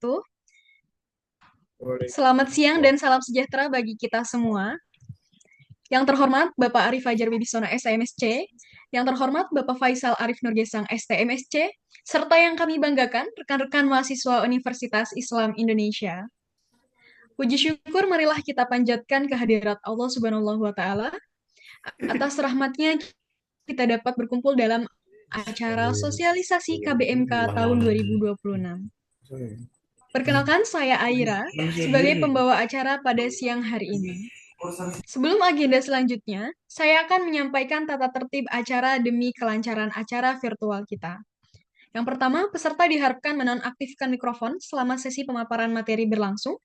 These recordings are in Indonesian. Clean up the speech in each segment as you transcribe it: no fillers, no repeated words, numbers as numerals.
wabarakatuh. Selamat siang dan salam sejahtera bagi kita semua. Yang terhormat Bapak Arif Fajar Wibisono STMSC, yang terhormat Bapak Faisal Arif Nurgesang STMSC, serta yang kami banggakan rekan-rekan mahasiswa Universitas Islam Indonesia. Puji syukur marilah kita panjatkan kehadirat Allah Subhanahu wa taala atas rahmatnya kita dapat berkumpul dalam acara sosialisasi KBMK tahun 2026. Perkenalkan, saya Aira sebagai pembawa acara pada siang hari ini. Sebelum agenda selanjutnya, saya akan menyampaikan tata tertib acara demi kelancaran acara virtual kita. Yang pertama, peserta diharapkan menonaktifkan mikrofon selama sesi pemaparan materi berlangsung.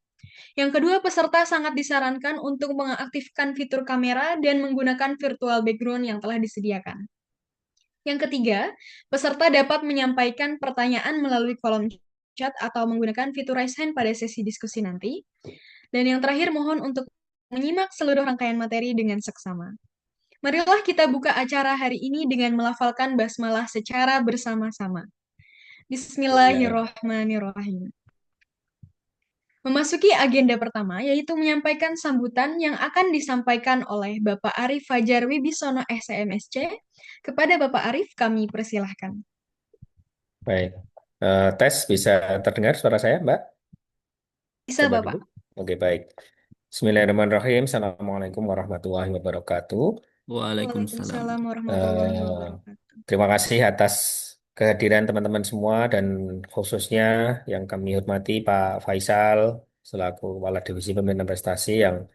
Yang kedua, peserta sangat disarankan untuk mengaktifkan fitur kamera dan menggunakan virtual background yang telah disediakan. Yang ketiga, peserta dapat menyampaikan pertanyaan melalui kolom chat atau menggunakan fitur raise hand pada sesi diskusi nanti. Dan yang terakhir, mohon untuk menyimak seluruh rangkaian materi dengan seksama. Marilah kita buka acara hari ini dengan melafalkan basmalah secara bersama-sama. Bismillahirrahmanirrahim. Memasuki agenda pertama, yaitu menyampaikan sambutan yang akan disampaikan oleh Bapak Arif Fajar Wibisono SMSC. Kepada Bapak Arif, kami persilahkan. Baik. Tes bisa terdengar suara saya, Mbak? Bisa, Coba dulu. Bapak. Oke, baik. Bismillahirrahmanirrahim. Assalamualaikum warahmatullahi wabarakatuh. Waalaikumsalam. Waalaikumsalam warahmatullahi Eh, wabarakatuh. Terima kasih atas kehadiran teman-teman semua dan khususnya yang kami hormati Pak Faisal selaku Kepala Divisi Pembinaan Prestasi yang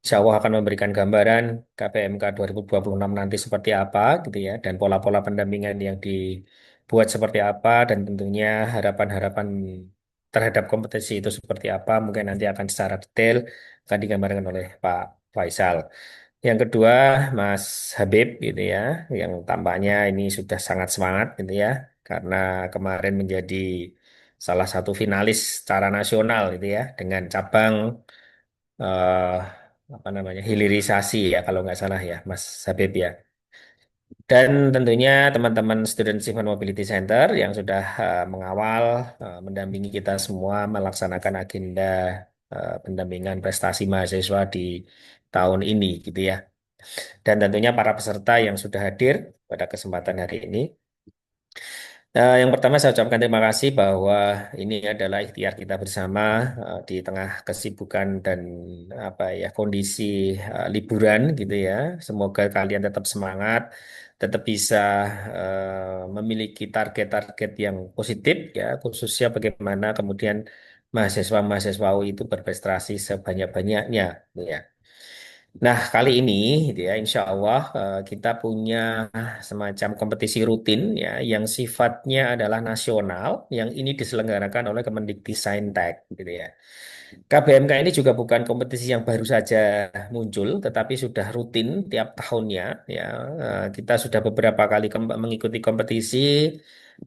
Insya Allah akan memberikan gambaran KPMK 2026 nanti seperti apa gitu ya, dan pola-pola pendampingan yang dibuat seperti apa, dan tentunya harapan-harapan terhadap kompetisi itu seperti apa, mungkin nanti akan secara detail akan digambarkan oleh Pak Faisal. Yang kedua, Mas Habib gitu ya, yang tampaknya ini sudah sangat semangat gitu ya, karena kemarin menjadi salah satu finalis secara nasional gitu ya, dengan cabang eh, apa namanya hilirisasi ya kalau nggak salah ya Mas Habib ya. Dan tentunya teman-teman Student Civil Mobility Center yang sudah mengawal mendampingi kita semua melaksanakan agenda pendampingan prestasi mahasiswa di tahun ini gitu ya. Dan tentunya para peserta yang sudah hadir pada kesempatan hari ini. Yang pertama saya ucapkan terima kasih bahwa ini adalah ikhtiar kita bersama di tengah kesibukan dan apa ya kondisi liburan gitu ya. Semoga kalian tetap semangat, tetap bisa memiliki target-target yang positif ya, khususnya bagaimana kemudian mahasiswa-mahasiswa UI itu berprestasi sebanyak-banyaknya gitu ya. Nah, kali ini gitu ya, insya Allah kita punya semacam kompetisi rutin ya, yang sifatnya adalah nasional, yang ini diselenggarakan oleh Kemendikbudristek gitu ya. KBMK ini juga bukan kompetisi yang baru saja muncul, tetapi sudah rutin tiap tahunnya ya. Kita sudah beberapa kali mengikuti kompetisi,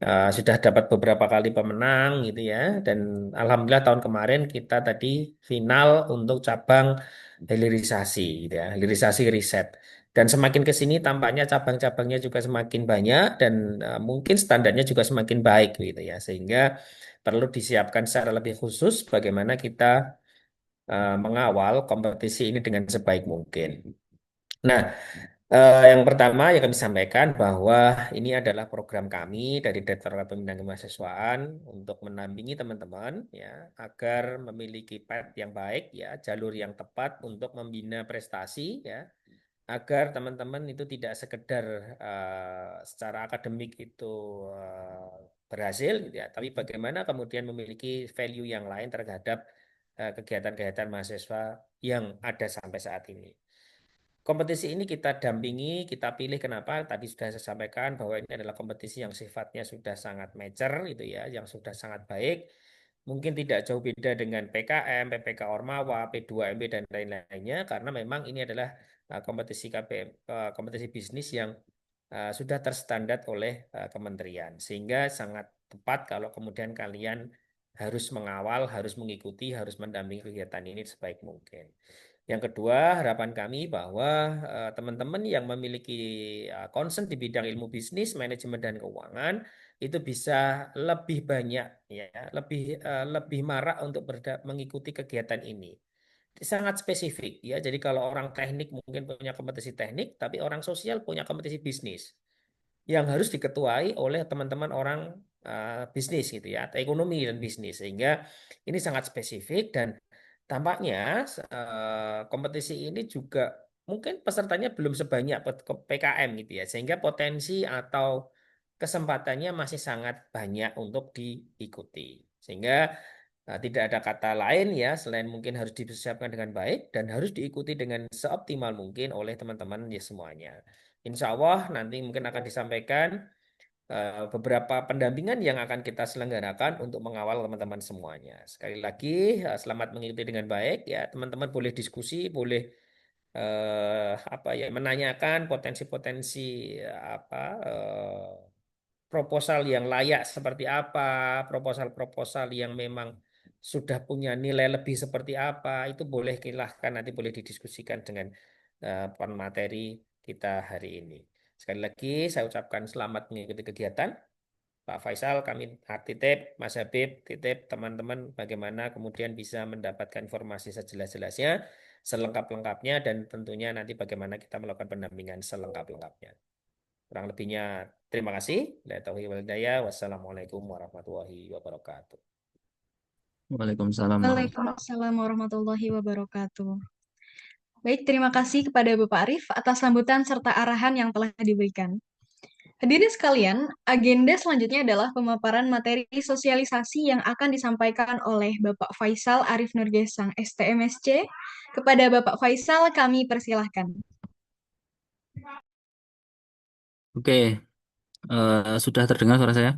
sudah dapat beberapa kali pemenang gitu ya, dan alhamdulillah tahun kemarin kita tadi final untuk cabang hilirisasi gitu ya, hilirisasi riset. Dan semakin ke sini tampaknya cabang-cabangnya juga semakin banyak dan mungkin standarnya juga semakin baik gitu ya. Sehingga perlu disiapkan secara lebih khusus bagaimana kita mengawal kompetisi ini dengan sebaik mungkin. Nah, yang pertama yang kami sampaikan bahwa ini adalah program kami dari Direktorat Pembinaan Kemahasiswaan untuk mendampingi teman-teman ya agar memiliki path yang baik ya, jalur yang tepat untuk membina prestasi ya, agar teman-teman itu tidak sekedar secara akademik itu berhasil gitu ya, tapi bagaimana kemudian memiliki value yang lain terhadap kegiatan-kegiatan mahasiswa yang ada sampai saat ini. Kompetisi ini kita dampingi, kita pilih kenapa? Tadi sudah saya sampaikan bahwa ini adalah kompetisi yang sifatnya sudah sangat mature gitu ya, yang sudah sangat baik. Mungkin tidak jauh beda dengan PKM, PPK Ormawa, P2MB dan lain-lainnya karena memang ini adalah kompetisi KPM, kompetisi bisnis yang sudah terstandar oleh kementerian. Sehingga sangat tepat kalau kemudian kalian harus mengawal, harus mengikuti, harus mendampingi kegiatan ini sebaik mungkin. Yang kedua, harapan kami bahwa teman-teman yang memiliki concern di bidang ilmu bisnis, manajemen, dan keuangan itu bisa lebih banyak ya, lebih marak untuk mengikuti kegiatan ini. Sangat spesifik ya. Jadi kalau orang teknik mungkin punya kompetisi teknik, tapi orang sosial punya kompetisi bisnis yang harus diketuai oleh teman-teman orang bisnis gitu ya, atau ekonomi dan bisnis. Sehingga ini sangat spesifik dan tampaknya kompetisi ini juga mungkin pesertanya belum sebanyak PKM gitu ya, sehingga potensi atau kesempatannya masih sangat banyak untuk diikuti. Sehingga tidak ada kata lain ya selain mungkin harus dipersiapkan dengan baik dan harus diikuti dengan seoptimal mungkin oleh teman-teman ya semuanya. Insya Allah nanti mungkin akan disampaikan beberapa pendampingan yang akan kita selenggarakan untuk mengawal teman-teman semuanya. Sekali lagi, selamat mengikuti dengan baik ya. Teman-teman boleh diskusi, boleh apa ya menanyakan potensi-potensi apa proposal yang layak seperti apa, proposal-proposal yang memang sudah punya nilai lebih seperti apa, itu boleh silahkan nanti boleh didiskusikan dengan materi kita hari ini. Sekali lagi saya ucapkan selamat mengikuti kegiatan. Pak Faisal, kami titip, Mas Habib, titip teman-teman bagaimana kemudian bisa mendapatkan informasi sejelas-jelasnya, selengkap-lengkapnya, dan tentunya nanti bagaimana kita melakukan pendampingan selengkap-lengkapnya. Kurang lebihnya, terima kasih. La taufiq wal hidayah. Wassalamualaikum warahmatullahi wabarakatuh. Waalaikumsalam warahmatullahi Waalaikumsalam warahmatullahi wabarakatuh. Baik, terima kasih kepada Bapak Arif atas sambutan serta arahan yang telah diberikan. Hadirin sekalian, agenda selanjutnya adalah pemaparan materi sosialisasi yang akan disampaikan oleh Bapak Faisal Arif Nurgesang STMSC. Kepada Bapak Faisal, kami persilahkan. Oke, sudah terdengar suara saya?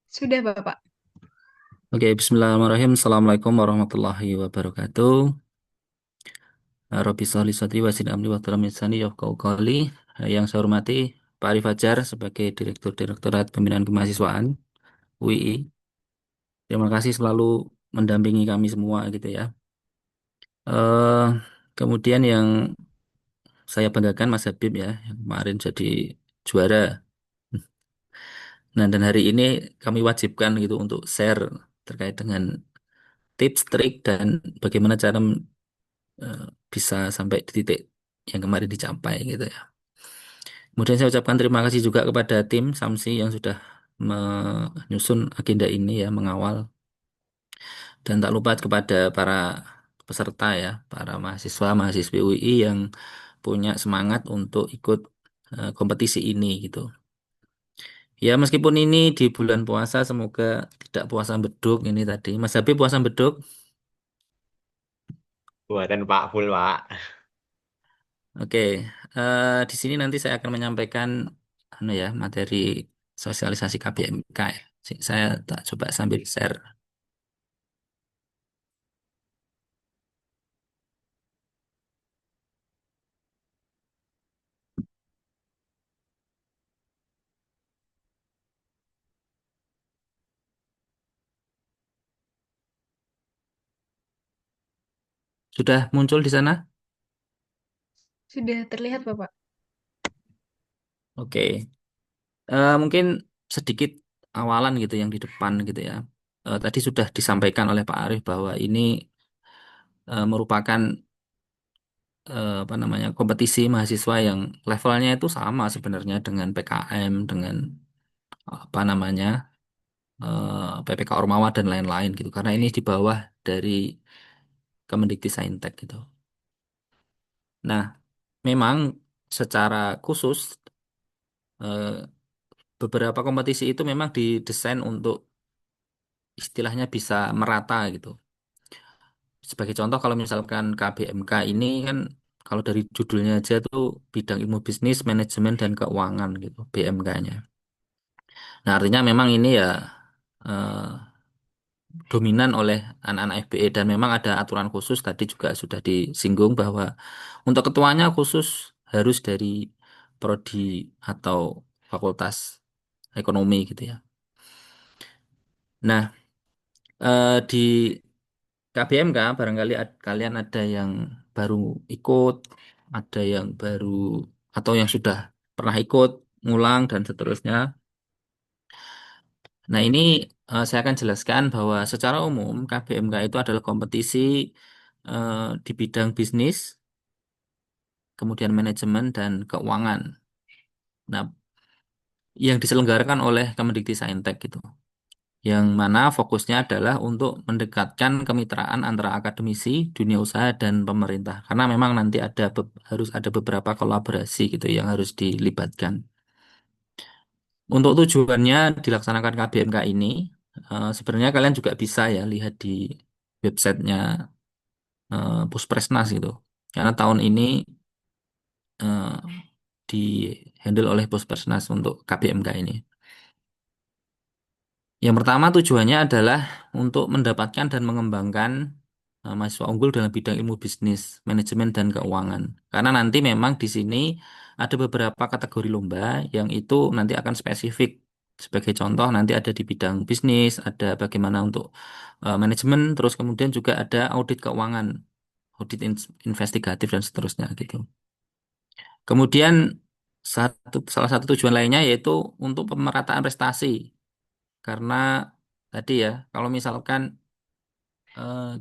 Sudah, Bapak. Oke, Bismillahirrahmanirrahim. Assalamualaikum warahmatullahi wabarakatuh. Rabbi sholli sadri wa yassir amri wahlul lisani yafqahu qawli. Yang saya hormati Pak Arif Fajar sebagai Direktur Direktorat Pembinaan Kemahasiswaan UII. Terima kasih selalu mendampingi kami semua gitu ya. eh Kemudian yang saya banggakan Mas Habib ya, yang kemarin jadi juara. Nah, dan hari ini kami wajibkan gitu untuk share terkait dengan tips, trik, dan bagaimana cara eh, bisa sampai di titik yang kemarin dicapai gitu ya. Kemudian saya ucapkan terima kasih juga kepada tim Samsi yang sudah menyusun agenda ini ya, mengawal. Dan tak lupa kepada para peserta ya, para mahasiswa, mahasiswi UI yang punya semangat untuk ikut kompetisi ini gitu. Ya, meskipun ini di bulan puasa, semoga tidak puasa beduk ini tadi. Mas Habib puasa beduk. Buatan Pak Full, Pak. Oke, di sini nanti saya akan menyampaikan anu ya, materi sosialisasi KBMK ya. Saya tak coba sambil share. Sudah muncul di sana? Sudah terlihat, Bapak. Oke, mungkin sedikit awalan gitu yang di depan gitu ya. Tadi sudah disampaikan oleh Pak Arief bahwa ini merupakan apa namanya kompetisi mahasiswa yang levelnya itu sama sebenarnya dengan PKM, dengan apa namanya PPK Ormawa dan lain-lain gitu. Karena ini di bawah dari Kemendikti gitu. Nah, memang secara khusus eh, beberapa kompetisi itu memang didesain untuk istilahnya bisa merata gitu. Sebagai contoh kalau misalkan KBMK ini kan kalau dari judulnya aja tuh bidang ilmu bisnis, manajemen dan keuangan gitu BMK-nya. Nah, artinya memang ini ya eh, dominan oleh anak-anak FBE dan memang ada aturan khusus tadi juga sudah disinggung bahwa untuk ketuanya khusus harus dari prodi atau fakultas ekonomi gitu ya. Nah, di KBMK barangkali kalian ada yang baru ikut, ada yang baru atau yang sudah pernah ikut. ngulang dan seterusnya. Nah, ini saya akan jelaskan bahwa secara umum KBMK itu adalah kompetisi eh, di bidang bisnis, kemudian manajemen dan keuangan. Nah, yang diselenggarakan oleh Kemendikbudristek gitu. Yang mana fokusnya adalah untuk mendekatkan kemitraan antara akademisi, dunia usaha dan pemerintah. Karena memang nanti harus ada beberapa kolaborasi gitu yang harus dilibatkan. Untuk tujuannya dilaksanakan KBMK ini, sebenarnya kalian juga bisa ya lihat di websitenya Puspresnas gitu. Karena tahun ini eh, di handle oleh Puspresnas untuk KBMK ini. Yang pertama tujuannya adalah untuk mendapatkan dan mengembangkan mahasiswa unggul dalam bidang ilmu bisnis, manajemen dan keuangan. Karena nanti memang di sini ada beberapa kategori lomba yang itu nanti akan spesifik. Sebagai contoh nanti ada di bidang bisnis, ada bagaimana untuk manajemen, terus kemudian juga ada audit keuangan, investigatif dan seterusnya gitu. Kemudian salah satu tujuan lainnya yaitu untuk pemerataan prestasi. Karena tadi ya, kalau misalkan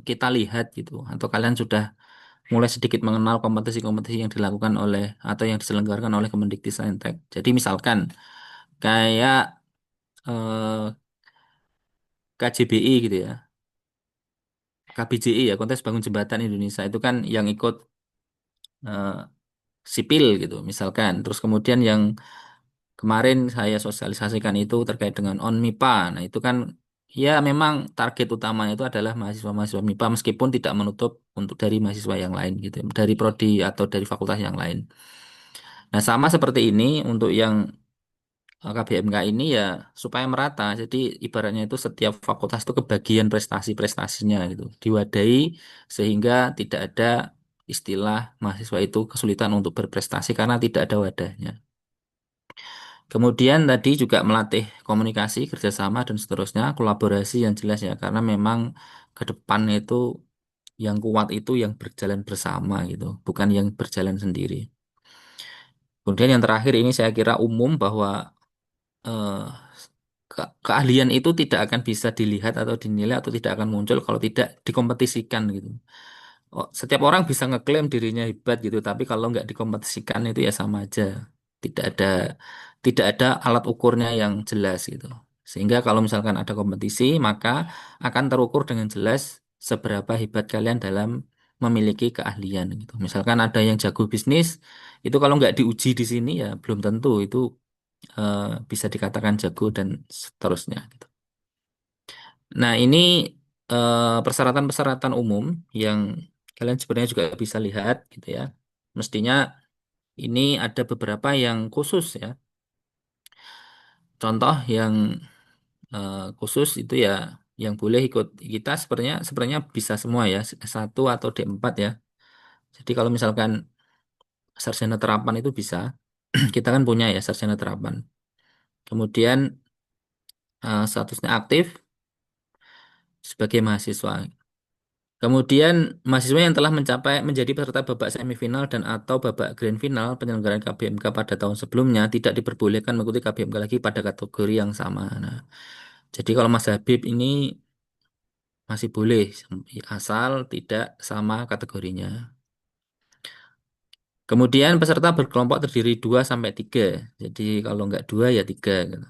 kita lihat gitu, atau kalian sudah mulai sedikit mengenal kompetisi-kompetisi yang dilakukan oleh atau yang diselenggarakan oleh Kemendikbudristek. Jadi misalkan kayak eh, KJBI gitu ya, KBJI ya, Kontes Bangun Jembatan Indonesia itu kan yang ikut eh, sipil gitu, misalkan. Terus kemudian yang kemarin saya sosialisasikan itu terkait dengan ONMIPA. Nah, itu kan ya memang target utamanya itu adalah mahasiswa-mahasiswa MIPA meskipun tidak menutup untuk dari mahasiswa yang lain gitu, dari prodi atau dari fakultas yang lain. Nah, sama seperti ini untuk yang KBMK ini ya supaya merata. Jadi ibaratnya itu setiap fakultas itu kebagian prestasi-prestasinya gitu, diwadahi sehingga tidak ada istilah mahasiswa itu kesulitan untuk berprestasi karena tidak ada wadahnya. Kemudian tadi juga melatih komunikasi, kerjasama, dan seterusnya, kolaborasi yang jelas ya, karena memang ke depan itu yang kuat itu yang berjalan bersama gitu, bukan yang berjalan sendiri. Kemudian yang terakhir ini saya kira umum bahwa eh, keahlian itu tidak akan bisa dilihat atau dinilai atau tidak akan muncul kalau tidak dikompetisikan gitu. Oh, setiap orang bisa ngeklaim dirinya hebat gitu, tapi kalau nggak dikompetisikan itu ya sama aja. Tidak ada tidak ada alat ukurnya yang jelas gitu. Sehingga kalau misalkan ada kompetisi, maka akan terukur dengan jelas seberapa hebat kalian dalam memiliki keahlian gitu. Misalkan ada yang jago bisnis, itu kalau nggak diuji di sini ya belum tentu itu eh, bisa dikatakan jago dan seterusnya gitu. Nah, ini persyaratan-persyaratan umum yang kalian sebenarnya juga bisa lihat gitu ya. Mestinya ini ada beberapa yang khusus ya. Contoh yang khusus itu ya yang boleh ikut kita sebenarnya sebenarnya bisa semua ya, S1 atau D4 ya. Jadi kalau misalkan sarjana terapan itu bisa, kita kan punya ya sarjana terapan. Kemudian statusnya aktif sebagai mahasiswa. Kemudian mahasiswa yang telah menjadi peserta babak semifinal dan atau babak grand final penyelenggaraan KBMK pada tahun sebelumnya tidak diperbolehkan mengikuti KBMK lagi pada kategori yang sama. Nah, jadi kalau Mas Habib ini masih boleh asal tidak sama kategorinya. Kemudian peserta berkelompok terdiri 2 sampai 3. Jadi kalau nggak 2 ya 3 gitu.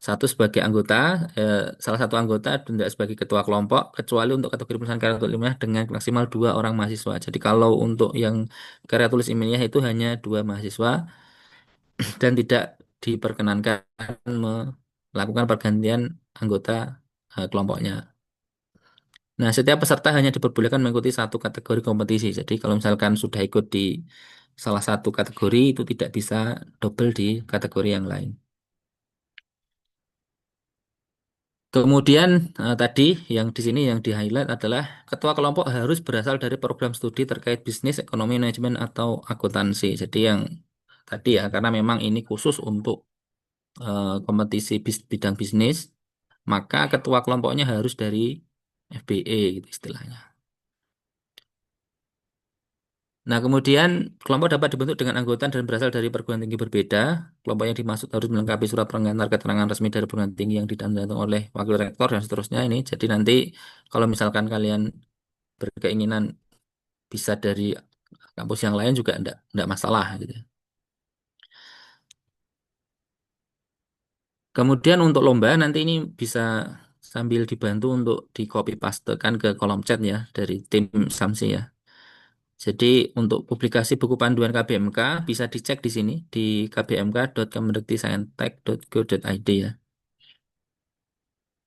Satu sebagai anggota, salah satu anggota dan tidak sebagai ketua kelompok, kecuali untuk kategori penulisan karya tulis ilmiah dengan maksimal 2 orang mahasiswa. Jadi kalau untuk yang karya tulis ilmiah itu hanya 2 mahasiswa dan tidak diperkenankan melakukan pergantian anggota kelompoknya. Nah, setiap peserta hanya diperbolehkan mengikuti satu kategori kompetisi. Jadi kalau misalkan sudah ikut di salah satu kategori itu tidak bisa double di kategori yang lain. Kemudian tadi yang di sini yang di-highlight adalah ketua kelompok harus berasal dari program studi terkait bisnis, ekonomi, manajemen atau akuntansi. Jadi yang tadi ya karena memang ini khusus untuk kompetisi bidang bisnis, maka ketua kelompoknya harus dari FBE gitu istilahnya. Nah, kemudian kelompok dapat dibentuk dengan anggota dan berasal dari perguruan tinggi berbeda. Kelompok yang dimaksud harus melengkapi surat pengantar keterangan resmi dari perguruan tinggi yang ditandatangani oleh wakil rektor dan seterusnya ini. Jadi nanti kalau misalkan kalian berkeinginan bisa dari kampus yang lain juga enggak masalah gitu. Kemudian untuk lomba nanti ini bisa sambil dibantu untuk di copy pastekan ke kolom chat ya dari tim Samsi ya. Jadi untuk publikasi buku panduan KBMK bisa dicek di sini di kbmk.kemendiktisayentech.go.id ya.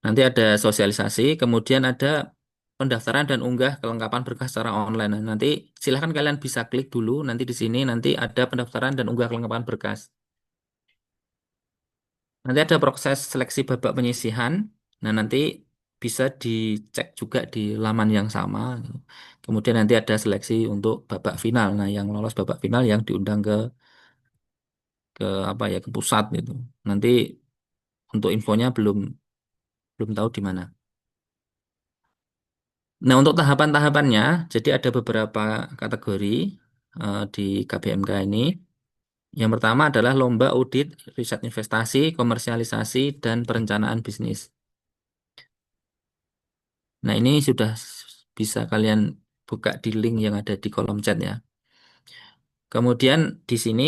Nanti ada sosialisasi, kemudian ada pendaftaran dan unggah kelengkapan berkas secara online. Nah, nanti silahkan kalian bisa klik dulu nanti di sini nanti ada pendaftaran dan unggah kelengkapan berkas. Nanti ada proses seleksi babak penyisihan. Nah, nanti bisa dicek juga di laman yang sama. Kemudian nanti ada seleksi untuk babak final. Nah, yang lolos babak final yang diundang ke apa ya ke pusat gitu. Nanti untuk infonya belum belum tahu di mana. Nah, untuk tahapan-tahapannya, jadi ada beberapa kategori di KBMK ini. Yang pertama adalah lomba audit, riset investasi, komersialisasi, dan perencanaan bisnis. Nah, ini sudah bisa kalian buka di link yang ada di kolom chat ya. Kemudian di sini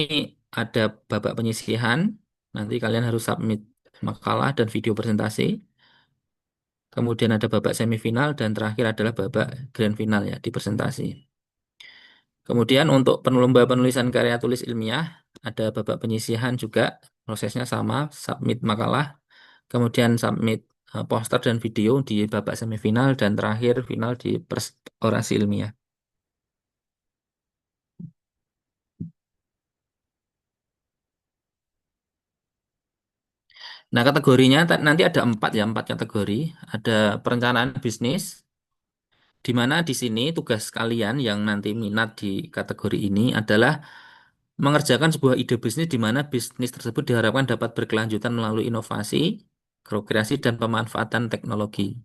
ada babak penyisihan. Nanti kalian harus submit makalah dan video presentasi. Kemudian ada babak semifinal dan terakhir adalah babak grand final ya di presentasi. Kemudian untuk lomba penulisan karya tulis ilmiah ada babak penyisihan juga prosesnya sama, submit makalah, kemudian submit poster dan video di babak semifinal dan terakhir final di orasi ilmiah. Nah, kategorinya nanti ada empat ya, empat kategori. Ada perencanaan bisnis, di mana di sini tugas kalian yang nanti minat di kategori ini adalah mengerjakan sebuah ide bisnis di mana bisnis tersebut diharapkan dapat berkelanjutan melalui inovasi, kreasi, dan pemanfaatan teknologi.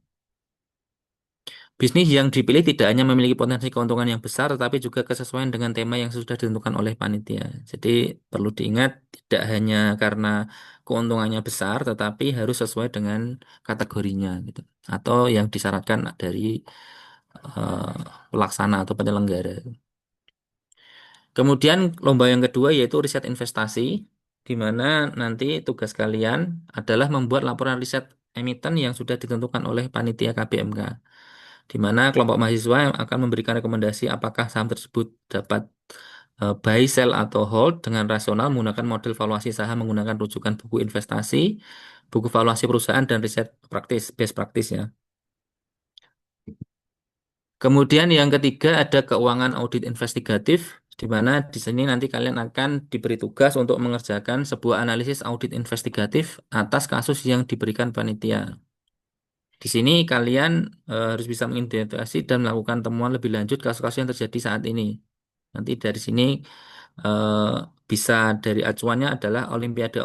Bisnis yang dipilih tidak hanya memiliki potensi keuntungan yang besar, tetapi juga kesesuaian dengan tema yang sudah ditentukan oleh panitia. Jadi perlu diingat, tidak hanya karena keuntungannya besar, tetapi harus sesuai dengan kategorinya, gitu, atau yang disyaratkan dari eh, pelaksana atau penyelenggara. Kemudian lomba yang kedua yaitu riset investasi, di mana nanti tugas kalian adalah membuat laporan riset emiten yang sudah ditentukan oleh panitia KBMK, di mana kelompok mahasiswa yang akan memberikan rekomendasi apakah saham tersebut dapat buy, sell, atau hold dengan rasional menggunakan model valuasi saham menggunakan rujukan buku investasi, buku valuasi perusahaan, dan riset praktis, best practice ya. Kemudian yang ketiga ada keuangan audit investigatif, di mana di sini nanti kalian akan diberi tugas untuk mengerjakan sebuah analisis audit investigatif atas kasus yang diberikan panitia. Di sini kalian harus bisa mengidentifikasi dan melakukan temuan lebih lanjut kasus-kasus yang terjadi saat ini. Nanti dari sini eh, bisa dari acuannya adalah Olimpiade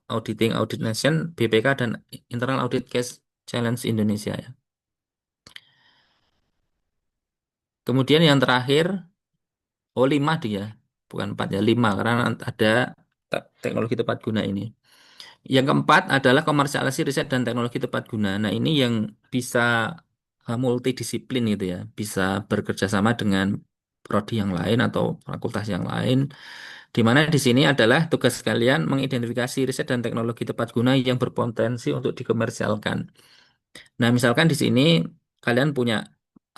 Auditing Audit Nation, BPK, dan Internal Audit Case Challenge Indonesia ya. Kemudian yang terakhir, oh 5 dia, bukan 4 ya, 5 karena ada teknologi tepat guna ini. Yang keempat adalah komersialisasi riset dan teknologi tepat guna. Nah, ini yang bisa multidisiplin gitu ya, bisa bekerja sama dengan prodi yang lain atau fakultas yang lain. Di mana di sini adalah tugas kalian mengidentifikasi riset dan teknologi tepat guna yang berpotensi untuk dikomersialkan. Nah, misalkan di sini kalian punya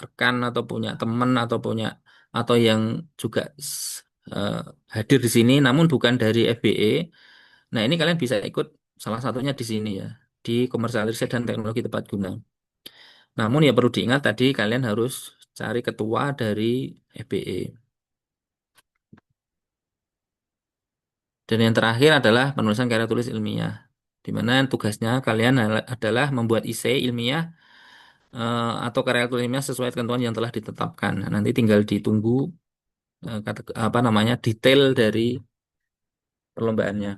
rekan atau punya teman atau punya atau yang juga eh, hadir di sini namun bukan dari FBE. Nah, ini kalian bisa ikut salah satunya di sini ya, di komersial riset dan teknologi tepat guna. Namun ya perlu diingat tadi kalian harus cari ketua dari FBE. Dan yang terakhir adalah penulisan karya tulis ilmiah, di mana tugasnya kalian adalah membuat esai ilmiah atau karya tulis ilmiah sesuai ketentuan yang telah ditetapkan. Nah, nanti tinggal ditunggu apa namanya detail dari perlombaannya.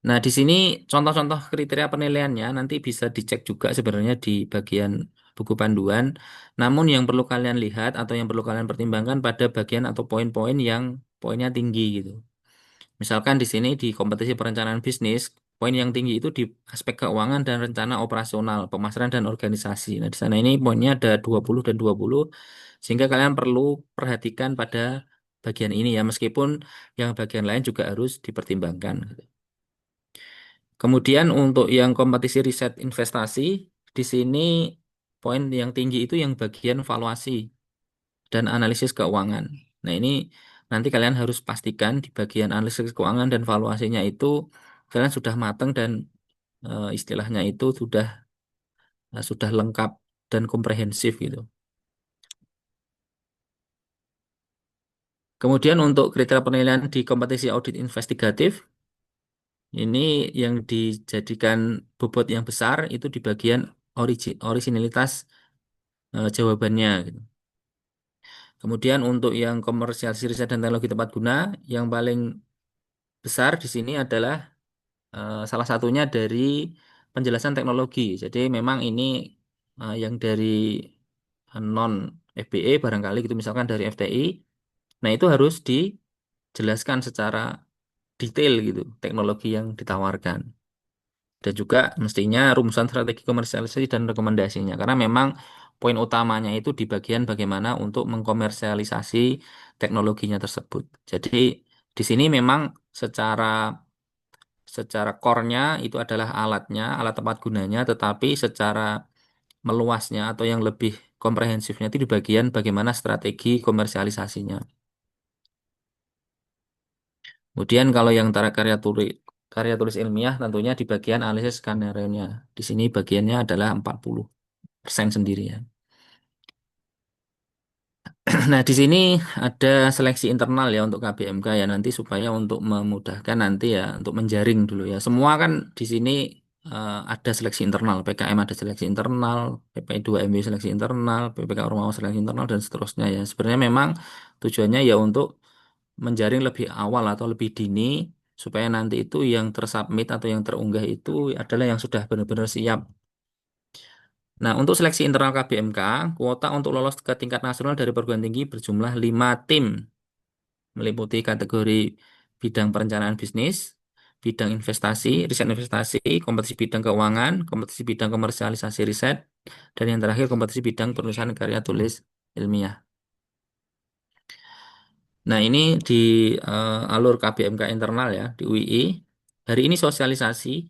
Nah, di sini contoh-contoh kriteria penilaiannya nanti bisa dicek juga sebenarnya di bagian buku panduan. Namun yang perlu kalian lihat atau yang perlu kalian pertimbangkan pada bagian atau poin-poin yang poinnya tinggi gitu. Misalkan di sini di kompetisi perencanaan bisnis, poin yang tinggi itu di aspek keuangan dan rencana operasional, pemasaran dan organisasi. Nah, di sana ini poinnya ada 20 dan 20, sehingga kalian perlu perhatikan pada bagian ini ya, meskipun yang bagian lain juga harus dipertimbangkan. Kemudian untuk yang kompetisi riset investasi, di sini poin yang tinggi itu yang bagian valuasi dan analisis keuangan. Nah, ini nanti kalian harus pastikan di bagian analisis keuangan dan valuasinya itu kalian sudah matang dan istilahnya itu sudah lengkap dan komprehensif gitu. Kemudian untuk kriteria penilaian di kompetisi audit investigatif, ini yang dijadikan bobot yang besar itu di bagian originalitas jawabannya gitu. Kemudian untuk yang komersialisasi riset dan teknologi tepat guna, yang paling besar di sini adalah salah satunya dari penjelasan teknologi. Jadi memang ini yang dari non FBE barangkali gitu misalkan dari FTI. Nah, itu harus dijelaskan secara detail gitu teknologi yang ditawarkan. Dan juga mestinya rumusan strategi komersialisasi dan rekomendasinya karena memang poin utamanya itu di bagian bagaimana untuk mengkomersialisasi teknologinya tersebut. Jadi di sini memang secara secara core-nya itu adalah alatnya, alat tepat gunanya, tetapi secara meluasnya atau yang lebih komprehensifnya itu di bagian bagaimana strategi komersialisasinya. Kemudian kalau yang antara karya tulis ilmiah tentunya di bagian analisis skenario-nya. Di sini bagiannya adalah 40% sendiri ya. Nah, di sini ada seleksi internal ya untuk KBMK ya nanti supaya untuk memudahkan nanti ya untuk menjaring dulu ya. Semua kan di sini ada seleksi internal, PKM ada seleksi internal, PP2MW seleksi internal, PPK Ormawa seleksi internal dan seterusnya ya. Sebenarnya memang tujuannya ya untuk menjaring lebih awal atau lebih dini supaya nanti itu yang tersubmit atau yang terunggah itu adalah yang sudah benar-benar siap. Nah, untuk seleksi internal KBMK, kuota untuk lolos ke tingkat nasional dari perguruan tinggi berjumlah 5 tim, meliputi kategori bidang perencanaan bisnis, bidang investasi, riset investasi, kompetisi bidang keuangan, kompetisi bidang komersialisasi riset, dan yang terakhir kompetisi bidang penulisan karya tulis ilmiah. Nah, ini di alur KBMK internal ya, di UII. Hari ini sosialisasi,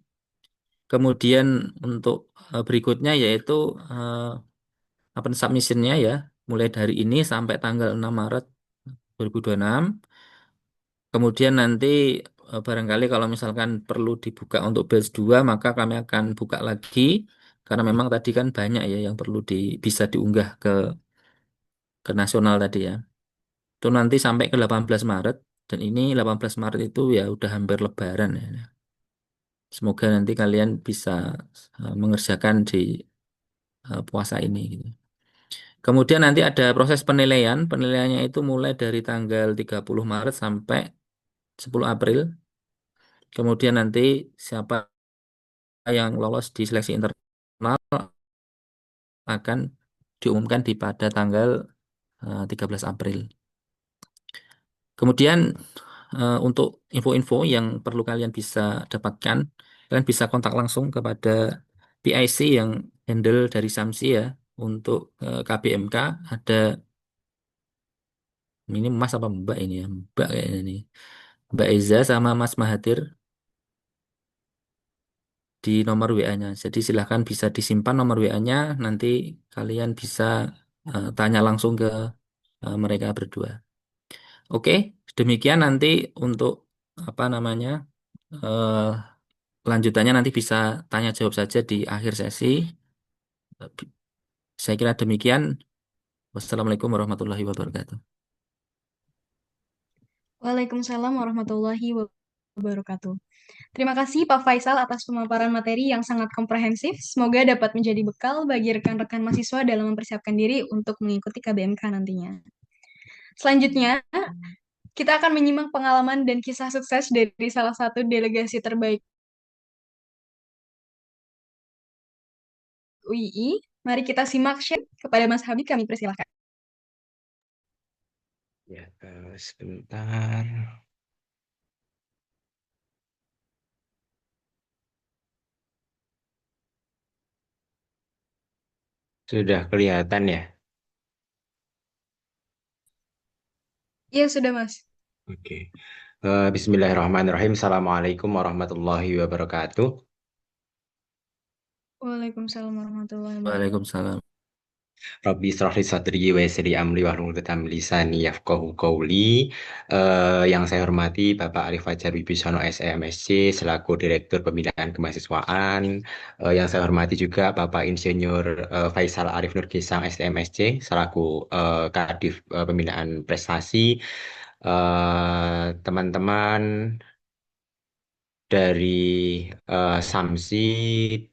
kemudian untuk berikutnya yaitu open submission-nya ya, mulai dari ini sampai tanggal 6 Maret 2026. Kemudian nanti barangkali kalau misalkan perlu dibuka untuk batch 2, maka kami akan buka lagi karena memang tadi kan banyak ya yang perlu bisa diunggah ke nasional tadi ya. Itu nanti sampai ke 18 Maret dan ini 18 Maret itu ya udah hampir lebaran ya. Semoga nanti kalian bisa mengerjakan di puasa ini gitu. Kemudian nanti ada proses penilaian. Penilaiannya itu mulai dari tanggal 30 Maret sampai 10 April. Kemudian nanti siapa yang lolos di seleksi internal akan diumumkan pada tanggal 13 April. Kemudian untuk info-info yang perlu kalian bisa dapatkan, kalian bisa kontak langsung kepada PIC yang handle dari Samsi ya. Untuk KBMK ada ini Mas apa Mbak ini ya? Mbak kayaknya ini. Mbak Eza sama Mas Mahathir di nomor WA-nya. Jadi silahkan bisa disimpan nomor WA-nya, nanti kalian bisa tanya langsung ke mereka berdua. Oke, demikian nanti untuk apa namanya eh, lanjutannya nanti bisa tanya jawab saja di akhir sesi. Saya kira demikian. Wassalamualaikum warahmatullahi wabarakatuh. Waalaikumsalam warahmatullahi wabarakatuh. Terima kasih Pak Faisal atas pemaparan materi yang sangat komprehensif. Semoga dapat menjadi bekal bagi rekan-rekan mahasiswa dalam mempersiapkan diri untuk mengikuti KBMK nantinya. Selanjutnya, kita akan menyimak pengalaman dan kisah sukses dari salah satu delegasi terbaik UII, Mari kita simak share kepada Mas Habib, kami persilahkan. Ya, sebentar. Sudah kelihatan ya? Iya, sudah Mas. Oke. Bismillahirrahmanirrahim. Assalamualaikum warahmatullahi wabarakatuh. Waalaikumsalam warahmatullahi wabarakatuh. Waalaikumsalam. Rabbi israh li sadri wa yassir li amri wahlul 'uqdatam min lisani yafqahu qawli. Yang saya hormati Bapak Arif Fajar Wibisono SEMSC selaku Direktur Pembinaan Kemahasiswaan. Yang saya hormati juga Bapak Insinyur Faisal Arif Nurgesang STMSC selaku Kadif Pembinaan Prestasi. Teman-teman dari Samsi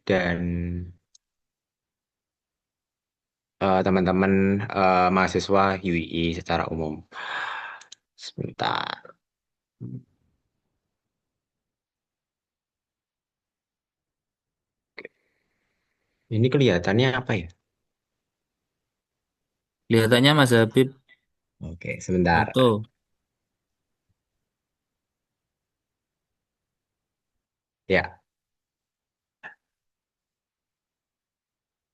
dan teman-teman mahasiswa UII secara umum. Sebentar. Ini kelihatannya apa ya? Kelihatannya Mas Habib Oke, sebentar. foto. Ya,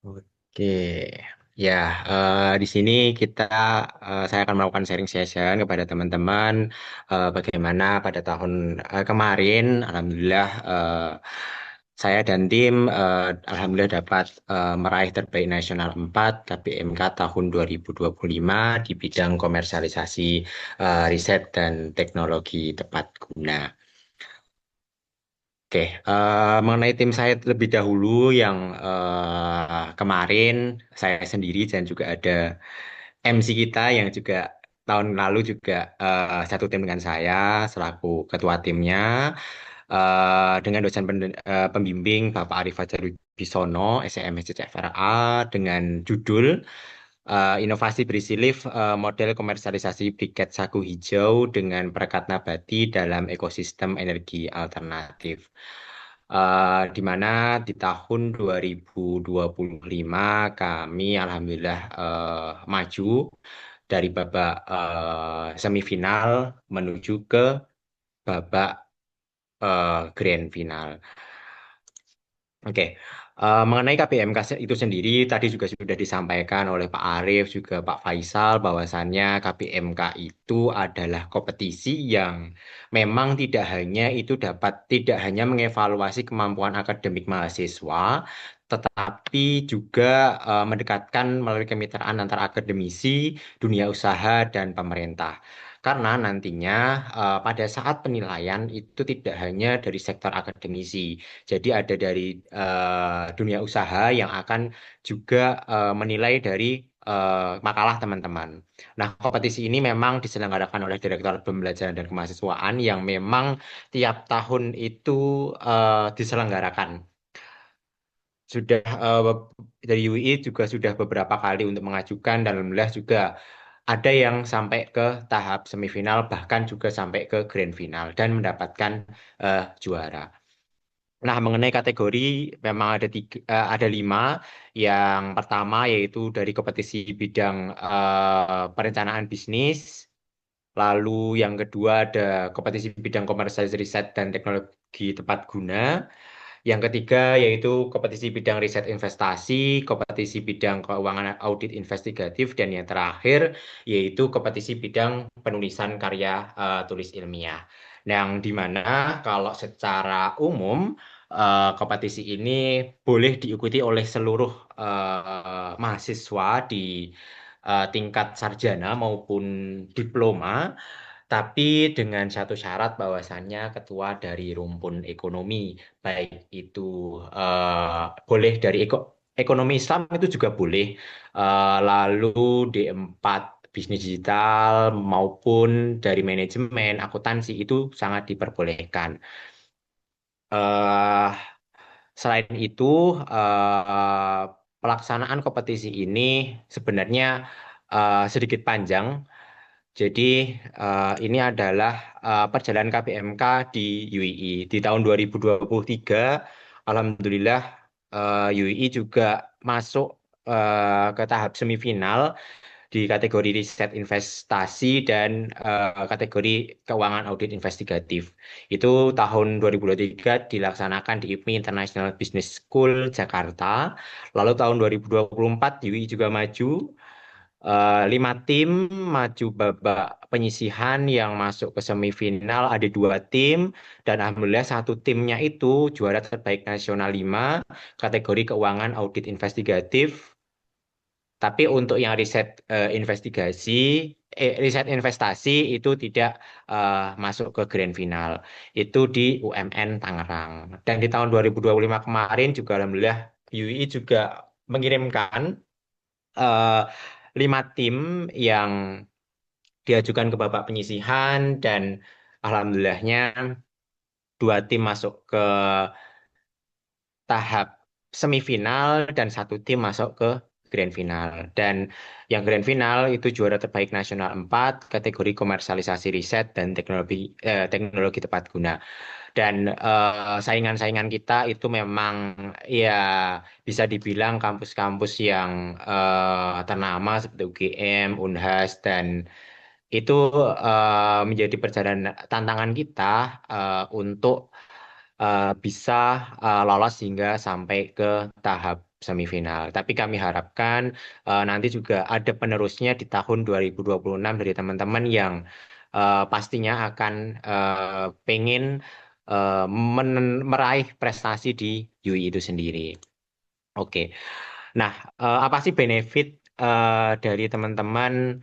oke. Ya, di sini saya akan melakukan sharing session kepada teman-teman bagaimana pada tahun kemarin, alhamdulillah saya dan tim alhamdulillah dapat meraih terbaik nasional 4 KPMK tahun 2025 di bidang komersialisasi riset dan teknologi tepat guna. Oke, mengenai tim saya terlebih dahulu yang kemarin saya sendiri dan juga ada MC kita yang juga tahun lalu juga satu tim dengan saya selaku ketua timnya dengan dosen pembimbing Bapak Arif Fajar Wibisono SEMSC CFRA dengan judul Inovasi Berisi Lift Model Komersialisasi Briket Sagu Hijau dengan Perekat Nabati dalam Ekosistem Energi Alternatif. Di mana di tahun 2025 kami alhamdulillah maju dari babak semifinal menuju ke babak grand final. Oke, mengenai KPMK itu sendiri tadi juga sudah disampaikan oleh Pak Arief juga Pak Faisal bahwasannya KPMK itu adalah kompetisi yang memang tidak hanya mengevaluasi kemampuan akademik mahasiswa, tetapi juga mendekatkan melalui kemitraan antar akademisi, dunia usaha dan pemerintah. Karena nantinya pada saat penilaian itu tidak hanya dari sektor akademisi, jadi ada dari dunia usaha yang akan juga menilai dari makalah teman-teman. Nah, kompetisi ini memang diselenggarakan oleh Direktorat Pembelajaran dan Kemahasiswaan yang memang tiap tahun itu diselenggarakan. Sudah dari UI juga sudah beberapa kali untuk mengajukan dan alhamdulillah juga ada yang sampai ke tahap semifinal bahkan juga sampai ke grand final dan mendapatkan juara. Nah, mengenai kategori memang ada 5. Yang pertama yaitu dari kompetisi bidang perencanaan bisnis. Lalu yang kedua ada kompetisi bidang komersialisasi riset dan teknologi tepat guna. Yang ketiga yaitu kompetisi bidang riset investasi, kompetisi bidang keuangan audit investigatif, dan yang terakhir yaitu kompetisi bidang penulisan karya tulis ilmiah. Nah, yang dimana kalau secara umum kompetisi ini boleh diikuti oleh seluruh mahasiswa di tingkat sarjana maupun diploma, tapi dengan satu syarat bahwasannya ketua dari rumpun ekonomi, baik itu boleh dari ekonomi Islam itu juga boleh, lalu D4 bisnis digital maupun dari manajemen, akuntansi itu sangat diperbolehkan. eh Selain itu, pelaksanaan kompetisi ini sebenarnya sedikit panjang. Jadi ini adalah perjalanan KPMK di UII. Di tahun 2023, alhamdulillah UII juga masuk ke tahap semifinal di kategori riset investasi dan kategori keuangan audit investigatif. Itu tahun 2023 dilaksanakan di IPMI International Business School Jakarta. Lalu tahun 2024 UI juga maju. 5 tim maju babak penyisihan yang masuk ke semifinal ada 2 tim dan alhamdulillah satu timnya itu juara terbaik nasional 5 kategori keuangan audit investigatif. Tapi untuk yang riset investasi itu tidak masuk ke grand final. Itu di UMN Tangerang. Dan di tahun 2025 kemarin juga alhamdulillah UI juga mengirimkan eh, 5 tim yang diajukan ke babak penyisihan dan alhamdulillahnya 2 tim masuk ke tahap semifinal dan satu tim masuk ke grand final. Dan yang grand final itu juara terbaik nasional 4 kategori komersialisasi riset dan teknologi tepat guna. Dan saingan-saingan kita itu memang ya bisa dibilang kampus-kampus yang ternama seperti UGM, Unhas, dan itu menjadi perjalanan tantangan kita untuk bisa lolos hingga sampai ke tahap semifinal. Tapi kami harapkan nanti juga ada penerusnya di tahun 2026 dari teman-teman yang pastinya akan pengen meraih prestasi di UI itu sendiri. Oke. Nah, apa sih benefit dari teman-teman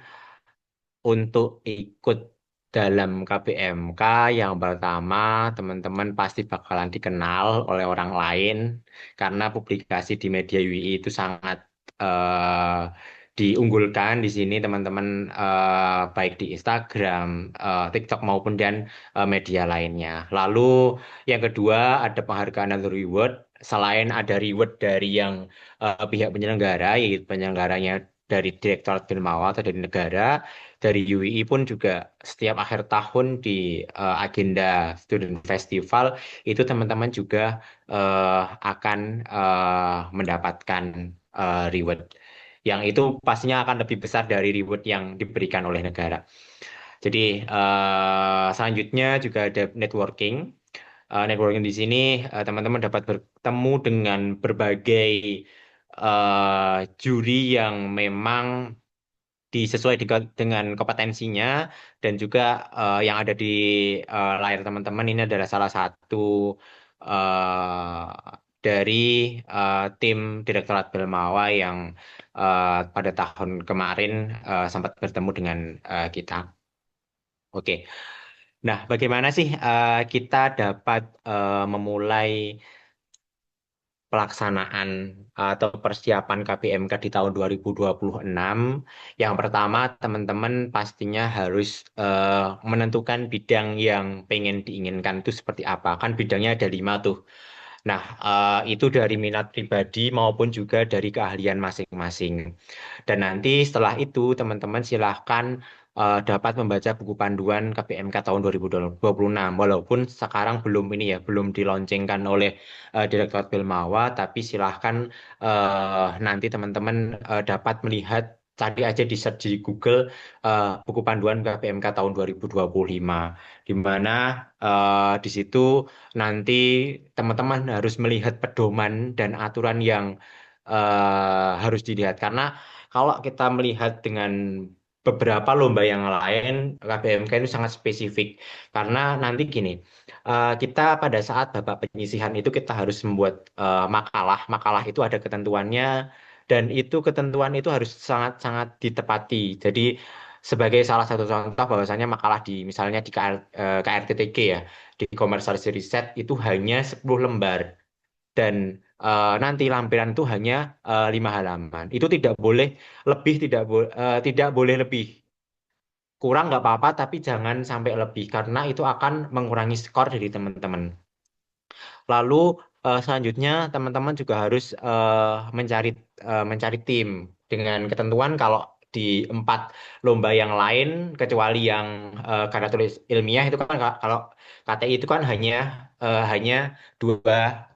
untuk ikut dalam KBMK? Yang pertama, teman-teman pasti bakalan dikenal oleh orang lain karena publikasi di media UI itu sangat eh, diunggulkan di sini teman-teman, baik di Instagram, TikTok maupun dan media lainnya. Lalu yang kedua ada penghargaan atau reward. Selain ada reward dari yang pihak penyelenggara, yaitu penyelenggaranya dari Direktorat Filmawal atau dari negara, dari UII pun juga setiap akhir tahun di agenda Student Festival itu teman-teman juga akan mendapatkan reward yang itu pastinya akan lebih besar dari reward yang diberikan oleh negara. Jadi selanjutnya juga ada networking. Networking di sini teman-teman dapat bertemu dengan berbagai juri yang memang disesuai dengan kompetensinya dan juga yang ada di layar teman-teman ini adalah salah satu eh, dari tim Direktorat Belmawa yang pada tahun kemarin sempat bertemu dengan kita. Oke. Nah, bagaimana sih kita dapat memulai pelaksanaan atau persiapan KBMK di tahun 2026? Yang pertama, teman-teman pastinya harus menentukan bidang yang pengen diinginkan itu seperti apa. Kan bidangnya ada 5 tuh. Nah, itu dari minat pribadi maupun juga dari keahlian masing-masing. Dan nanti setelah itu teman-teman silahkan dapat membaca buku panduan KPMK tahun 2026. Walaupun sekarang belum ini ya, belum diloncengkan oleh Direktorat Filmawa, tapi silahkan nanti teman-teman dapat melihat cari aja di search di Google buku panduan KPMK tahun 2025, di mana di situ nanti teman-teman harus melihat pedoman dan aturan yang harus dilihat karena kalau kita melihat dengan beberapa lomba yang lain, KBMK itu sangat spesifik. Karena nanti gini, kita pada saat babak penyisihan itu kita harus membuat makalah. Makalah itu ada ketentuannya dan itu ketentuan itu harus sangat-sangat ditepati. Jadi sebagai salah satu contoh bahwasanya makalah di misalnya di KRTTG ya, di Komersialisasi Riset itu hanya 10 lembar dan nanti lampiran itu hanya 5 halaman. Itu tidak boleh lebih, tidak boleh lebih. Kurang nggak apa-apa, tapi jangan sampai lebih karena itu akan mengurangi skor dari teman-teman. Lalu selanjutnya teman-teman juga harus mencari tim dengan ketentuan kalau di 4 lomba yang lain kecuali yang karya tulis ilmiah itu kan kalau KTI itu kan hanya 2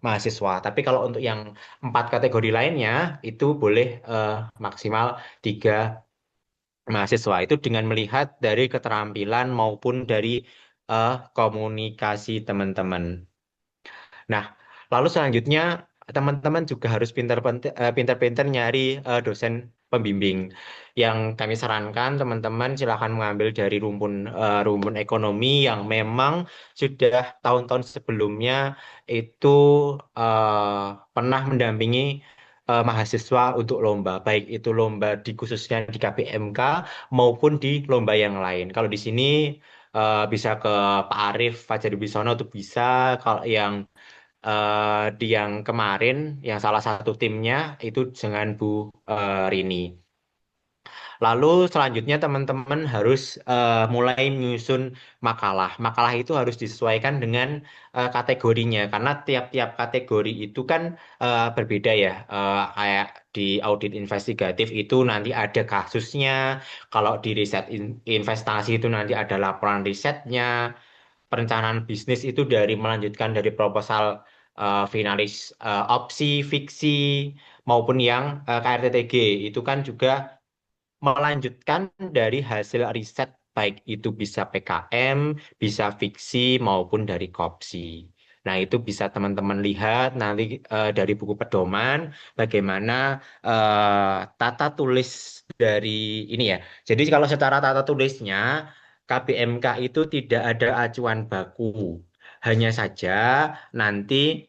mahasiswa. Tapi kalau untuk yang 4 kategori lainnya itu boleh maksimal 3 mahasiswa. Itu dengan melihat dari keterampilan maupun dari komunikasi teman-teman. Nah, lalu selanjutnya teman-teman juga harus pintar-pintar nyari dosen pembimbing. Yang kami sarankan teman-teman silakan mengambil dari rumpun ekonomi yang memang sudah tahun-tahun sebelumnya itu pernah mendampingi mahasiswa untuk lomba, baik itu lomba khususnya di KPMK maupun di lomba yang lain. Kalau di sini bisa ke Pak Arief Fajar Wibisono itu bisa. Kalau di yang kemarin, yang salah satu timnya itu dengan Bu Rini. Lalu selanjutnya teman-teman harus mulai menyusun makalah. Makalah itu harus disesuaikan dengan kategorinya karena tiap-tiap kategori itu kan berbeda ya. Kayak di audit investigatif itu nanti ada kasusnya. Kalau di riset investasi itu nanti ada laporan risetnya. Perencanaan bisnis itu dari melanjutkan dari proposal finalis opsi, fiksi maupun yang KRTTG itu kan juga melanjutkan dari hasil riset baik itu bisa PKM, bisa fiksi maupun dari kopsi. Nah, itu bisa teman-teman lihat nanti dari buku pedoman bagaimana tata tulis dari ini ya. Jadi kalau secara tata tulisnya KBMK itu tidak ada acuan baku. Hanya saja nanti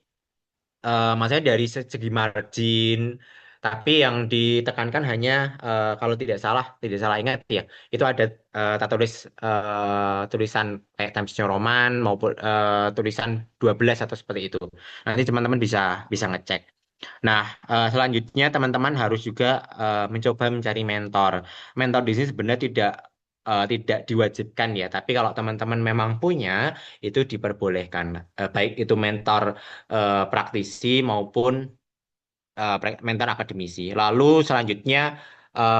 maksudnya dari segi margin, tapi yang ditekankan hanya kalau tidak salah ingat ya, itu ada tata tulis tulisan kayak Times New Roman maupun tulisan 12 atau seperti itu. Nanti teman-teman bisa bisa ngecek. Nah, selanjutnya teman-teman harus juga mencoba mencari mentor. Mentor di sini sebenarnya tidak diwajibkan ya, tapi kalau teman-teman memang punya, itu diperbolehkan. Baik itu mentor praktisi maupun mentor akademisi. Lalu selanjutnya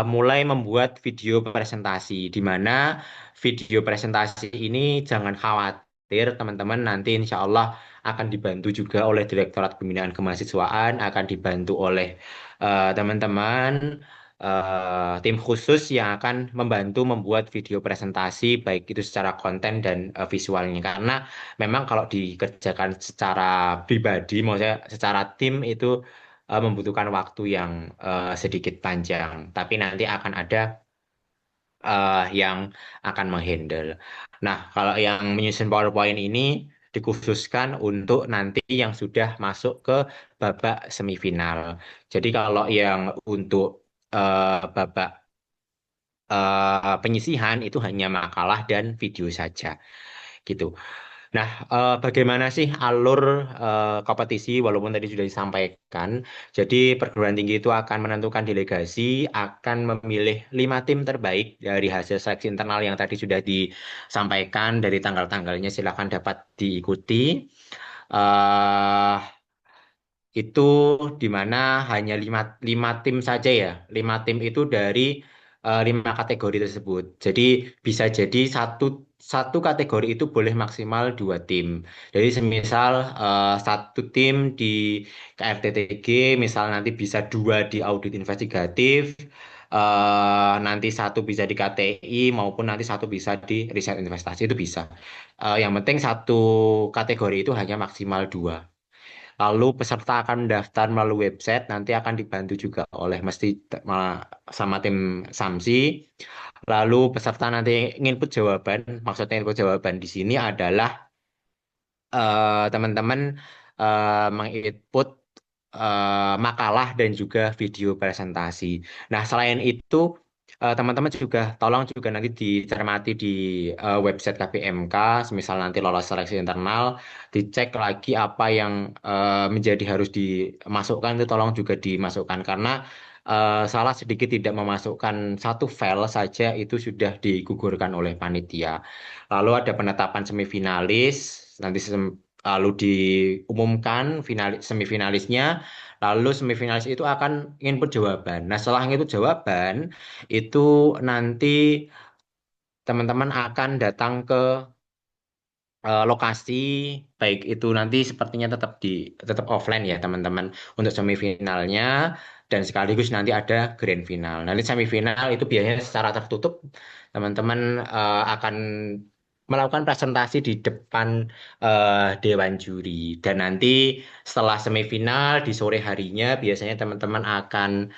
mulai membuat video presentasi, di mana video presentasi ini jangan khawatir teman-teman nanti insya Allah akan dibantu juga oleh Direktorat Pembinaan Kemahasiswaan, akan dibantu oleh teman-teman tim khusus yang akan membantu membuat video presentasi baik itu secara konten dan visualnya karena memang kalau dikerjakan secara pribadi maksudnya secara tim itu membutuhkan waktu yang sedikit panjang, tapi nanti akan ada yang akan menghandle. Nah, kalau yang menyusun PowerPoint ini dikhususkan untuk nanti yang sudah masuk ke babak semifinal. Jadi kalau yang untuk babak penyisihan itu hanya makalah dan video saja, gitu. Nah, bagaimana sih alur kompetisi walaupun tadi sudah disampaikan. Jadi perguruan tinggi itu akan menentukan delegasi, akan memilih 5 tim terbaik dari hasil seleksi internal yang tadi sudah disampaikan dari tanggal-tanggalnya silakan dapat diikuti. Eh, itu di mana hanya lima tim saja ya. 5 tim itu dari 5 kategori tersebut. Jadi bisa jadi satu kategori itu boleh maksimal 2 tim. Jadi semisal satu tim di KFTTG, misal nanti bisa 2 di audit investigatif, nanti satu bisa di KTI maupun nanti satu bisa di riset investasi itu bisa. Yang penting satu kategori itu hanya maksimal 2. Lalu peserta akan mendaftar melalui website, nanti akan dibantu juga oleh sama tim Samsi. Lalu peserta nanti input jawaban, maksudnya input jawaban di sini adalah teman-teman menginput makalah dan juga video presentasi. Nah, selain itu teman-teman juga tolong juga nanti dicermati di website KPMK, semisal nanti lolos seleksi internal, dicek lagi apa yang menjadi harus dimasukkan itu tolong juga dimasukkan karena salah sedikit tidak memasukkan satu file saja itu sudah digugurkan oleh panitia. Lalu ada penetapan semifinalis, nanti lalu diumumkan semifinalisnya, lalu semifinalis itu akan input jawaban. Nah, setelah itu jawaban, itu nanti teman-teman akan datang ke lokasi, baik itu nanti sepertinya tetap offline ya teman-teman untuk semifinalnya, dan sekaligus nanti ada grand final. Nanti semifinal itu biasanya secara tertutup teman-teman akan melakukan presentasi di depan dewan juri, dan nanti setelah semifinal di sore harinya biasanya teman-teman akan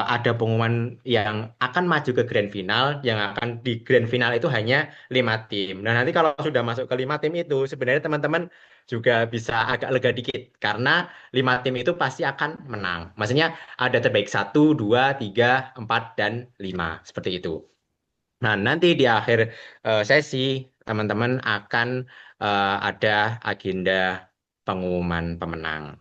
ada pengumuman yang akan maju ke grand final. Yang akan di grand final itu hanya 5 tim. Nah, nanti kalau sudah masuk ke 5 tim itu, sebenarnya teman-teman juga bisa agak lega dikit, karena 5 tim itu pasti akan menang. Maksudnya ada terbaik 1, 2, 3, 4, dan 5. Seperti itu. Nah, nanti di akhir sesi, teman-teman akan ada agenda pengumuman pemenang.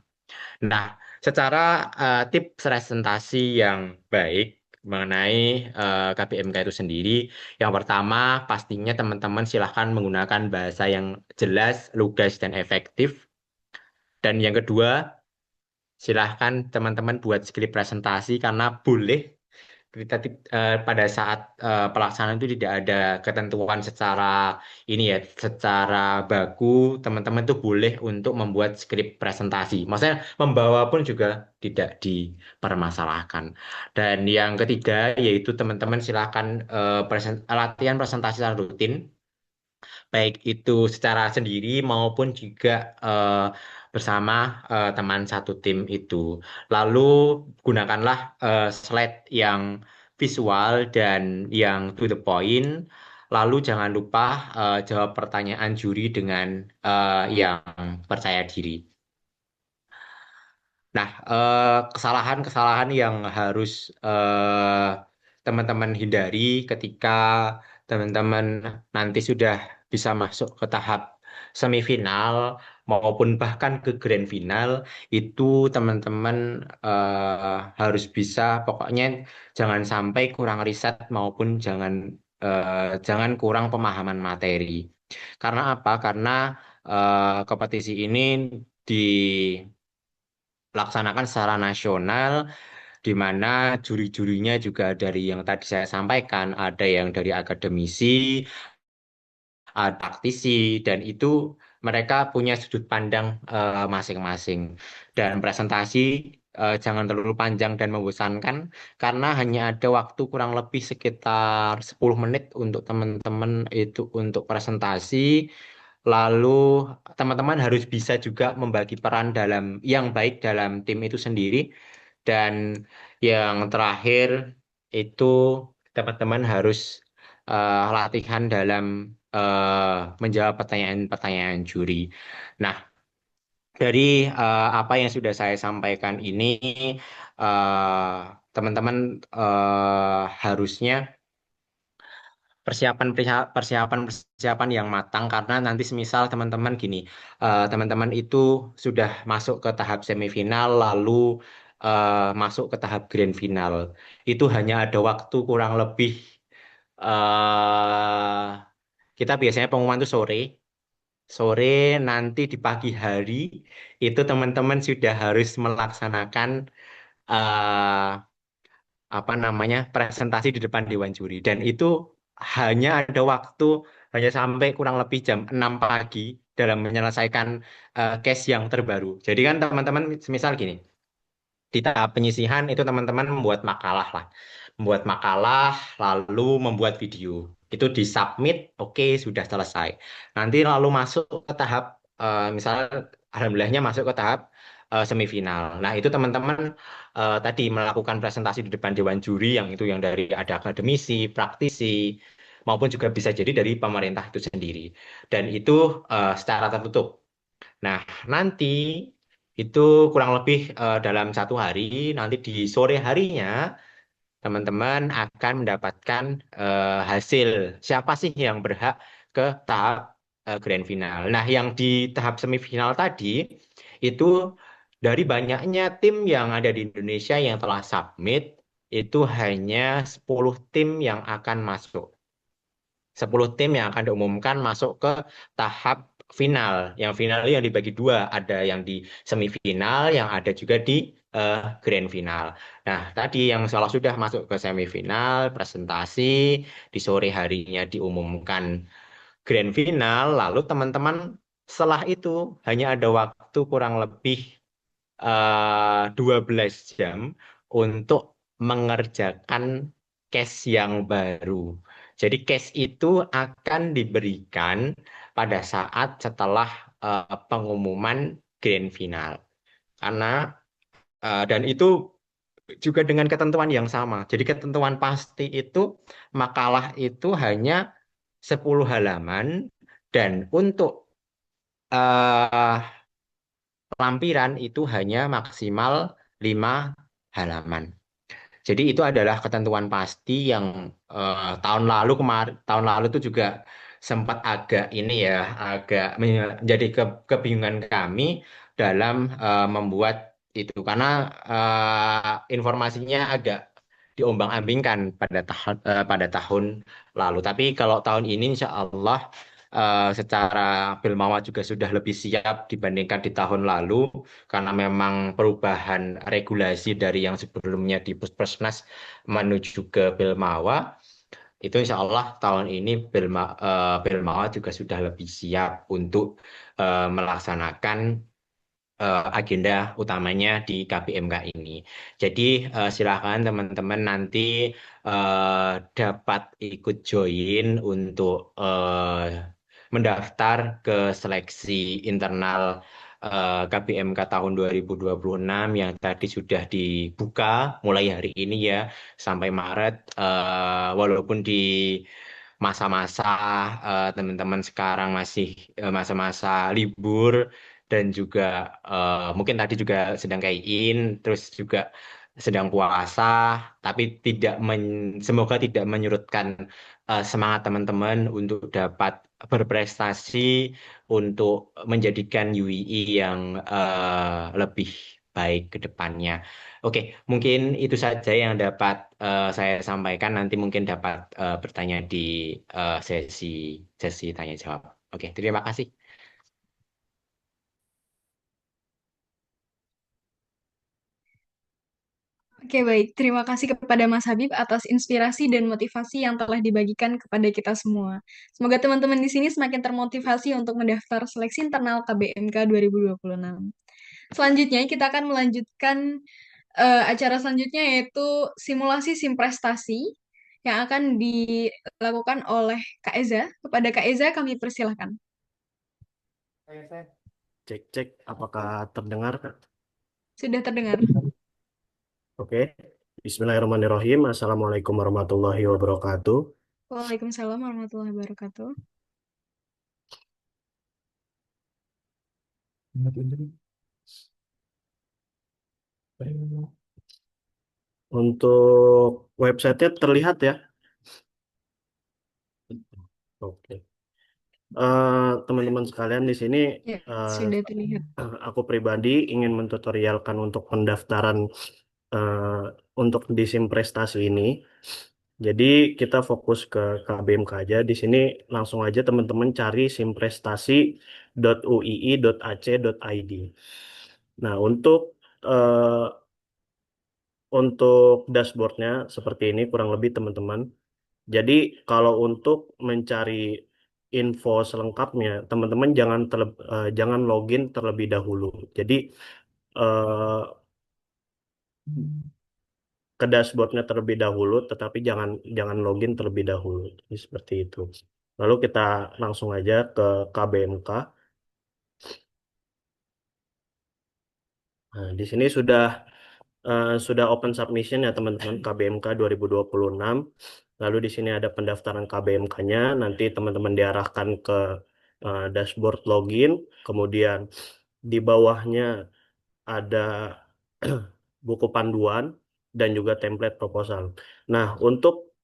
Nah, secara tips presentasi yang baik mengenai KBMK itu sendiri, yang pertama pastinya teman-teman silahkan menggunakan bahasa yang jelas, lugas, dan efektif. Dan yang kedua, silahkan teman-teman buat skrip presentasi, karena boleh kita pada saat pelaksanaan itu tidak ada ketentuan secara ini ya, secara baku. Teman-teman tuh boleh untuk membuat skrip presentasi. Maksudnya membawa pun juga tidak dipermasalahkan. Dan yang ketiga yaitu teman-teman silakan latihan presentasi secara rutin, baik itu secara sendiri maupun juga bersama teman satu tim itu. Lalu gunakanlah slide yang visual dan yang to the point. Lalu jangan lupa jawab pertanyaan juri dengan yang percaya diri. Nah, kesalahan-kesalahan yang harus teman-teman hindari ketika teman-teman nanti sudah bisa masuk ke tahap semifinal maupun bahkan ke grand final, itu teman-teman harus bisa, pokoknya jangan sampai kurang riset maupun jangan kurang pemahaman materi. Karena apa? Karena kompetisi ini di laksanakan secara nasional, di mana juri-jurinya juga dari yang tadi saya sampaikan, ada yang dari akademisi, ada praktisi, dan itu mereka punya sudut pandang masing-masing. Dan presentasi jangan terlalu panjang dan membosankan, karena hanya ada waktu kurang lebih sekitar 10 menit untuk teman-teman itu untuk presentasi. Lalu teman-teman harus bisa juga membagi peran yang baik dalam tim itu sendiri. Dan yang terakhir itu teman-teman harus latihan dalam menjawab pertanyaan-pertanyaan juri. Nah, dari apa yang sudah saya sampaikan ini, teman-teman harusnya persiapan yang matang, karena nanti semisal teman-teman gini, teman-teman itu sudah masuk ke tahap semifinal lalu masuk ke tahap grand final, itu hanya ada waktu kurang lebih eh kita biasanya pengumuman itu sore. Sore nanti di pagi hari itu teman-teman sudah harus melaksanakan eh apa namanya, presentasi di depan dewan juri, dan itu hanya ada waktu hanya sampai kurang lebih jam 6 pagi dalam menyelesaikan case yang terbaru. Jadi kan teman-teman misal gini, di tahap penyisihan itu teman-teman membuat makalah lah, membuat makalah lalu membuat video, itu disubmit, oke, sudah selesai. Nanti lalu masuk ke tahap misalnya alhamdulillahnya masuk ke tahap semifinal. Nah, itu teman-teman tadi melakukan presentasi di depan dewan juri, yang itu yang dari ada akademisi, praktisi, maupun juga bisa jadi dari pemerintah itu sendiri. Dan itu secara tertutup. Nah, nanti itu kurang lebih dalam 1 hari, nanti di sore harinya teman-teman akan mendapatkan hasil siapa sih yang berhak ke tahap grand final. Nah, yang di tahap semifinal tadi itu dari banyaknya tim yang ada di Indonesia yang telah submit, itu hanya 10 tim yang akan masuk. 10 tim yang akan diumumkan masuk ke tahap final. Yang final itu yang dibagi dua, ada yang di semifinal, yang ada juga di grand final. Nah, tadi yang salah sudah masuk ke semifinal, presentasi di sore harinya diumumkan grand final, lalu teman-teman setelah itu hanya ada waktu kurang lebih 12 jam untuk mengerjakan case yang baru. Jadi case itu akan diberikan pada saat setelah pengumuman grand final. Karena dan itu juga dengan ketentuan yang sama. Jadi ketentuan pasti itu makalah itu hanya 10 halaman dan untuk eh, lampiran itu hanya maksimal 5 halaman. Jadi itu adalah ketentuan pasti yang tahun lalu itu juga sempat agak ini ya, agak menjadi kebingungan kami dalam membuat itu karena informasinya agak diombang-ambingkan pada tahun lalu. Tapi kalau tahun ini Insya Allah secara Bilmawa juga sudah lebih siap dibandingkan di tahun lalu karena memang perubahan regulasi dari yang sebelumnya di Puskesmas menuju ke Bilmawa itu insya Allah tahun ini Bilmawa juga sudah lebih siap untuk melaksanakan agenda utamanya di KBMK ini. Jadi silakan teman-teman nanti dapat ikut join untuk mendaftar ke seleksi internal KBMK tahun 2026 yang tadi sudah dibuka mulai hari ini ya sampai Maret. Walaupun di masa-masa teman-teman sekarang masih masa-masa libur dan juga mungkin tadi juga sedang kain, terus juga sedang puasa, tapi semoga tidak menyurutkan semangat teman-teman untuk dapat berprestasi untuk menjadikan UII yang lebih baik ke depannya. Oke, mungkin itu saja yang dapat saya sampaikan. Nanti mungkin dapat bertanya di sesi sesi tanya jawab. Oke, terima kasih. Oke, baik. Terima kasih kepada Mas Habib atas inspirasi dan motivasi yang telah dibagikan kepada kita semua. Semoga teman-teman di sini semakin termotivasi untuk mendaftar seleksi internal KBMK 2026. Selanjutnya, kita akan melanjutkan acara selanjutnya yaitu simulasi sim prestasi yang akan dilakukan oleh Kak Eza. Kepada Kak Eza, kami persilahkan. Cek cek apakah terdengar? Sudah terdengar. Oke. Bismillahirrahmanirrahim. Assalamualaikum warahmatullahi wabarakatuh. Waalaikumsalam warahmatullahi wabarakatuh. Untuk websitenya terlihat ya. Oke. Teman-teman sekalian di sini Ya, eh, sudah terlihat. aku pribadi ingin mentutorialkan untuk pendaftaran eh, untuk di SIM prestasi ini. Jadi kita fokus ke KBMK aja. Di sini langsung aja teman-teman cari simprestasi.uii.ac.id. Nah, untuk dashboardnya seperti ini kurang lebih teman-teman. Jadi kalau untuk mencari info selengkapnya, teman-teman jangan login terlebih dahulu. Jadi eh, ke dashboardnya terlebih dahulu, tetapi jangan jangan login terlebih dahulu. Jadi seperti itu. Lalu kita langsung aja ke KBMK. Nah, di sini sudah open submission ya teman-teman KBMK 2026. Lalu di sini ada pendaftaran KBMK-nya. Nanti teman-teman diarahkan ke dashboard login. Kemudian di bawahnya ada buku panduan dan juga template proposal. Nah, untuk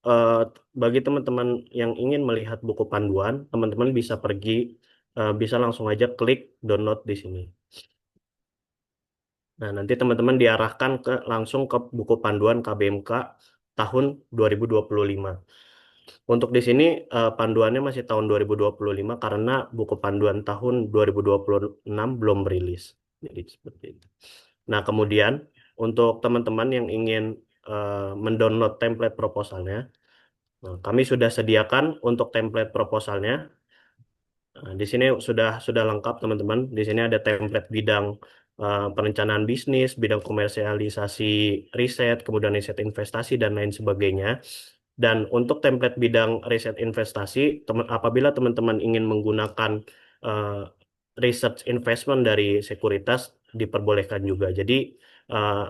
bagi teman-teman yang ingin melihat buku panduan, teman-teman bisa langsung aja klik download di sini. Nah, nanti teman-teman langsung ke buku panduan KBMK tahun 2025. Untuk di sini panduannya masih tahun 2025 karena buku panduan tahun 2026 belum rilis. Jadi seperti itu. Nah, kemudian untuk teman-teman yang ingin mendownload template proposalnya, nah, kami sudah sediakan untuk template proposalnya. Nah, di sini sudah lengkap teman-teman. Di sini ada template bidang perencanaan bisnis, bidang komersialisasi riset, kemudian riset investasi dan lain sebagainya. Dan untuk template bidang riset investasi, apabila teman-teman ingin menggunakan eh, research investment dari sekuritas, diperbolehkan juga. Eh,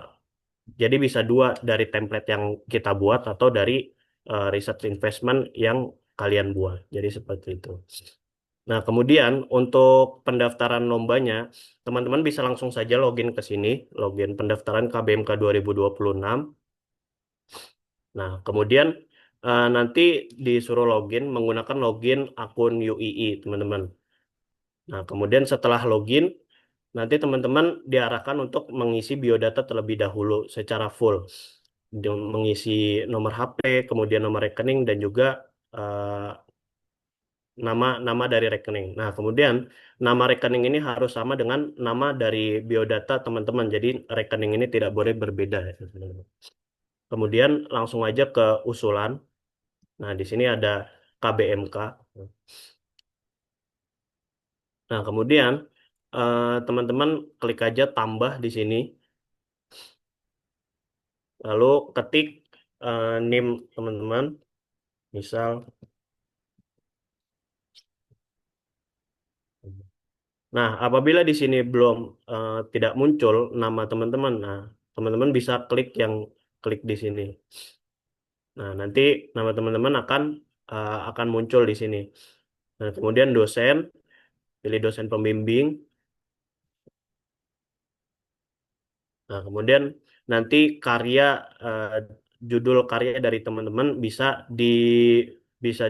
jadi bisa dua dari template yang kita buat atau dari research investment yang kalian buat. Jadi seperti itu. Nah, kemudian untuk pendaftaran lombanya, teman-teman bisa langsung saja login ke sini, login pendaftaran KBMK 2026. Nah, kemudian nanti disuruh login menggunakan login akun UII, teman-teman. Nah, kemudian setelah login, nanti teman-teman diarahkan untuk mengisi biodata terlebih dahulu secara full. Mengisi nomor HP, kemudian nomor rekening, dan juga eh, nama dari rekening. Nah, kemudian nama rekening ini harus sama dengan nama dari biodata teman-teman. Jadi rekening ini tidak boleh berbeda, ya, teman-teman. Kemudian langsung aja ke usulan. Nah, di sini ada KBMK. Nah, kemudian teman-teman klik aja tambah di sini. Lalu ketik NIM teman-teman. Misal, nah apabila di sini belum tidak muncul nama teman-teman, nah teman-teman bisa klik di sini. Nah, nanti nama teman-teman akan muncul di sini. Nah, kemudian dosen, pilih dosen pembimbing. Nah, kemudian nanti eh, judul karya dari teman-teman bisa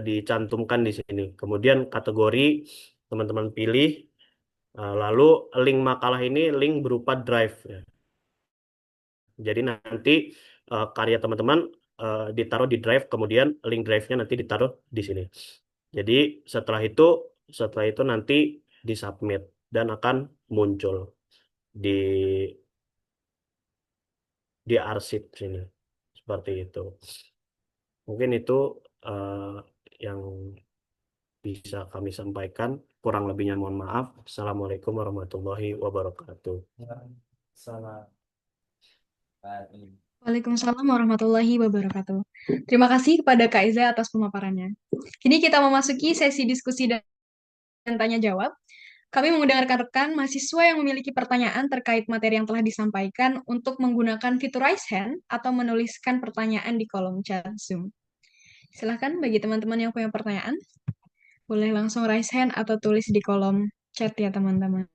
dicantumkan di sini. Kemudian kategori teman-teman pilih, lalu link makalah ini link berupa drive, ya. Jadi nanti karya teman-teman ditaruh di drive, kemudian link drive-nya nanti ditaruh di sini. Jadi setelah itu nanti disubmit dan akan muncul di arsip sini. Seperti itu. Mungkin itu eh, yang bisa kami sampaikan. Kurang lebihnya mohon maaf. Assalamualaikum warahmatullahi wabarakatuh. Waalaikumsalam warahmatullahi wabarakatuh. Terima kasih kepada Kak Iza atas pemaparannya. Kini kita memasuki sesi diskusi dan tanya jawab. Kami mengundang rekan-rekan mahasiswa yang memiliki pertanyaan terkait materi yang telah disampaikan untuk menggunakan fitur raise hand atau menuliskan pertanyaan di kolom chat Zoom. Silahkan bagi teman-teman yang punya pertanyaan, boleh langsung raise hand atau tulis di kolom chat ya teman-teman.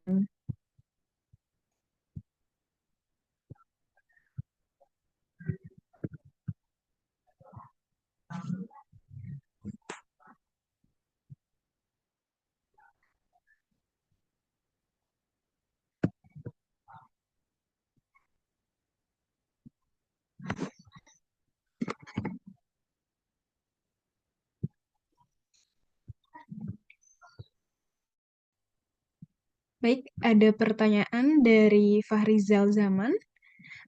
Baik, ada pertanyaan dari Fahrizal Zaman.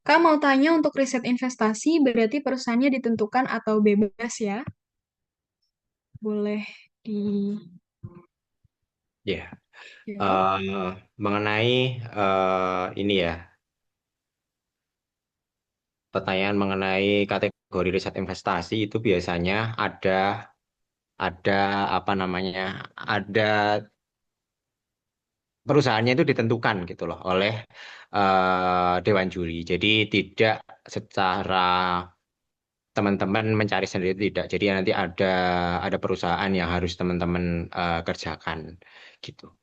Kak mau tanya untuk riset investasi berarti perusahaannya ditentukan atau bebas ya? Boleh dijawab. Ya, mengenai ini ya, pertanyaan mengenai kategori riset investasi itu biasanya ada apa namanya, ada perusahaannya itu ditentukan gitu loh oleh Dewan Juri. Jadi tidak secara teman-teman mencari sendiri, tidak. Jadi nanti ada perusahaan yang harus teman-teman kerjakan gitu.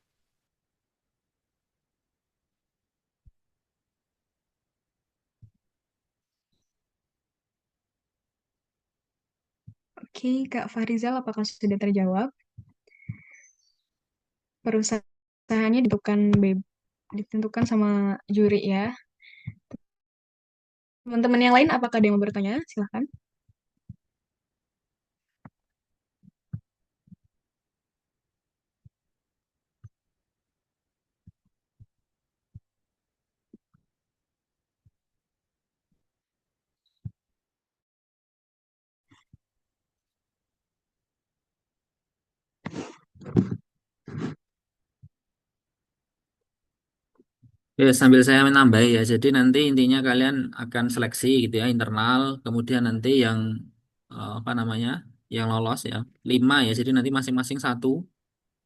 Oke, Kak Fahrizal, apakah sudah terjawab? Perusahaannya ditentukan sama juri ya. Teman-teman yang lain, apakah ada yang mau bertanya? Silahkan. Ya, sambil saya menambah ya, jadi nanti intinya kalian akan seleksi gitu ya internal, kemudian nanti yang apa namanya, yang lolos ya 5 ya, jadi nanti masing-masing satu,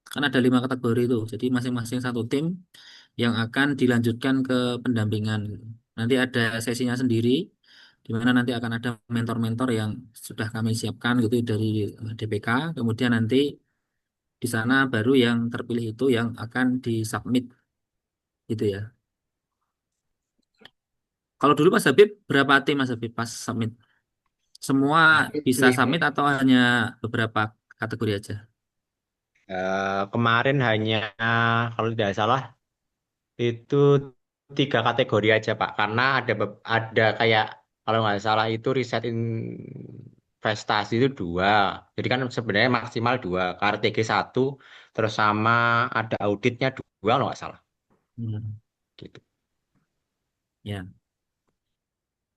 kan ada 5 kategori itu, jadi masing-masing satu tim yang akan dilanjutkan ke pendampingan. Nanti ada sesinya sendiri, di mana nanti akan ada mentor-mentor yang sudah kami siapkan gitu dari DPK, kemudian nanti di sana baru yang terpilih itu yang akan disubmit gitu ya. Kalau dulu Mas Habib berapa tim Mas Habib pas submit? Semua bisa submit atau hanya beberapa kategori aja? Kemarin hanya kalau tidak salah itu 3 kategori aja Pak, karena ada kayak kalau nggak salah itu riset investasi itu 2, jadi kan sebenarnya maksimal 2, KRTG 1, terus sama ada auditnya 2 kalau nggak salah Hmm. gitu. Ya,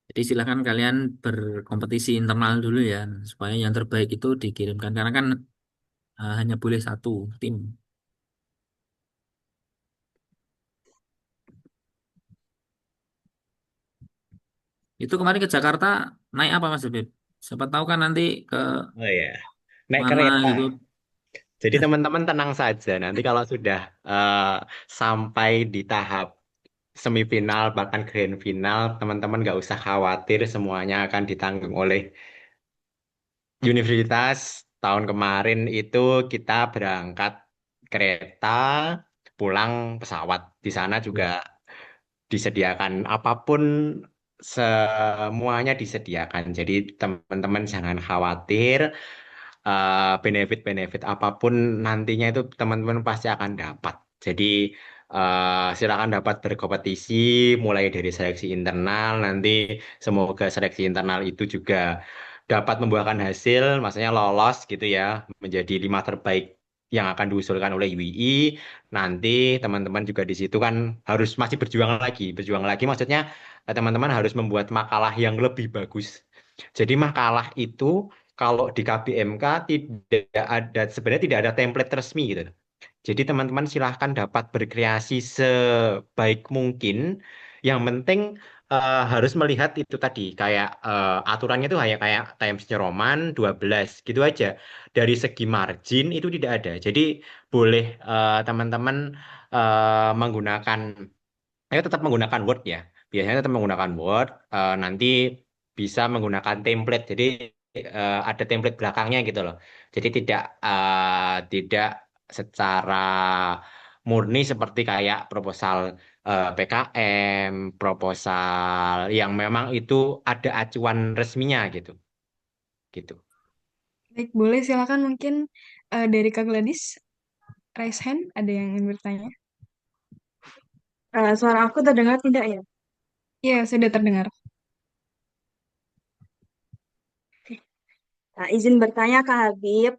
jadi silakan kalian berkompetisi internal dulu ya, supaya yang terbaik itu dikirimkan. Karena kan hanya boleh satu tim. Itu kemarin ke Jakarta naik apa Mas Habib? Siapa tahu kan nanti ke Oh ya, naik mana kereta. gitu. Jadi teman-teman tenang saja. Nanti kalau sudah sampai di tahap semifinal bahkan grand final, teman-teman nggak usah khawatir, semuanya akan ditanggung oleh universitas. Tahun kemarin itu kita berangkat kereta, pulang pesawat. Di sana juga disediakan apapun, semuanya disediakan. Jadi teman-teman jangan khawatir, benefit-benefit apapun nantinya itu teman-teman pasti akan dapat. Jadi silakan dapat berkompetisi mulai dari seleksi internal, nanti semoga seleksi internal itu juga dapat membuahkan hasil, maksudnya lolos gitu ya, menjadi 5 terbaik yang akan diusulkan oleh UII. Nanti teman-teman juga di situ kan harus masih berjuang lagi maksudnya teman-teman harus membuat makalah yang lebih bagus. Jadi makalah itu kalau di KBMK tidak ada, sebenarnya tidak ada template resmi gitu. Jadi teman-teman silahkan dapat berkreasi sebaik mungkin. Yang penting harus melihat itu tadi kayak aturannya itu hanya kayak Times New Roman 12 gitu aja. Dari segi margin itu tidak ada. Jadi boleh teman-teman menggunakan, ayo tetap menggunakan Word ya. Biasanya tetap menggunakan Word, nanti bisa menggunakan template. Jadi ada template belakangnya gitu loh. Jadi tidak secara murni seperti kayak proposal PKM, proposal yang memang itu ada acuan resminya gitu. Gitu. Baik, boleh silakan mungkin dari Kak Gladys, raise hand, ada yang ingin bertanya? Suara aku terdengar tidak ya? Iya, sudah terdengar. Nah, izin bertanya Kak Habib,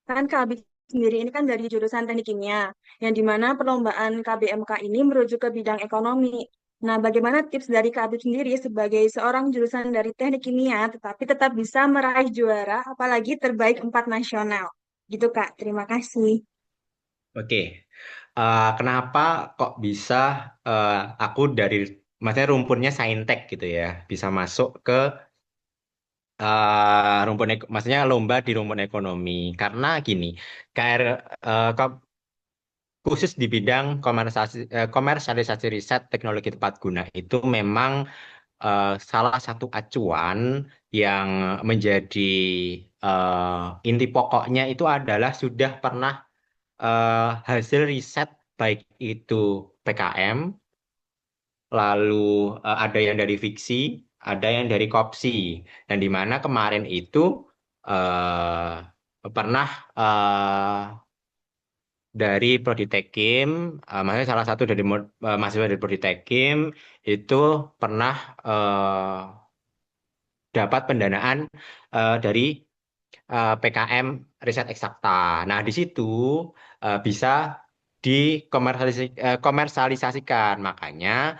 kan Kak Habib sendiri ini kan dari jurusan Teknik Kimia, yang dimana perlombaan KBMK ini merujuk ke bidang ekonomi. Nah, bagaimana tips dari Kak Habib sendiri sebagai seorang jurusan dari Teknik Kimia, tetapi tetap bisa meraih juara, apalagi terbaik 4 nasional? Gitu Kak, terima kasih. Oke. Kenapa kok bisa eh, aku dari maksudnya rumpunnya Saintek gitu ya, bisa masuk ke maksudnya lomba di rumpun ekonomi. Karena gini, KR, khusus di bidang komersialisasi riset teknologi tepat guna itu memang salah satu acuan yang menjadi inti pokoknya itu adalah sudah pernah hasil riset baik itu PKM, lalu ada yang dari fiksi, ada yang dari kopsi, dan di mana kemarin itu pernah dari Prodi Tekim, maksudnya salah satu dari mahasiswa dari Prodi Tekim itu pernah dapat pendanaan dari PKM Riset Eksakta. Nah, di situ bisa dikomersialisasikan. Makanya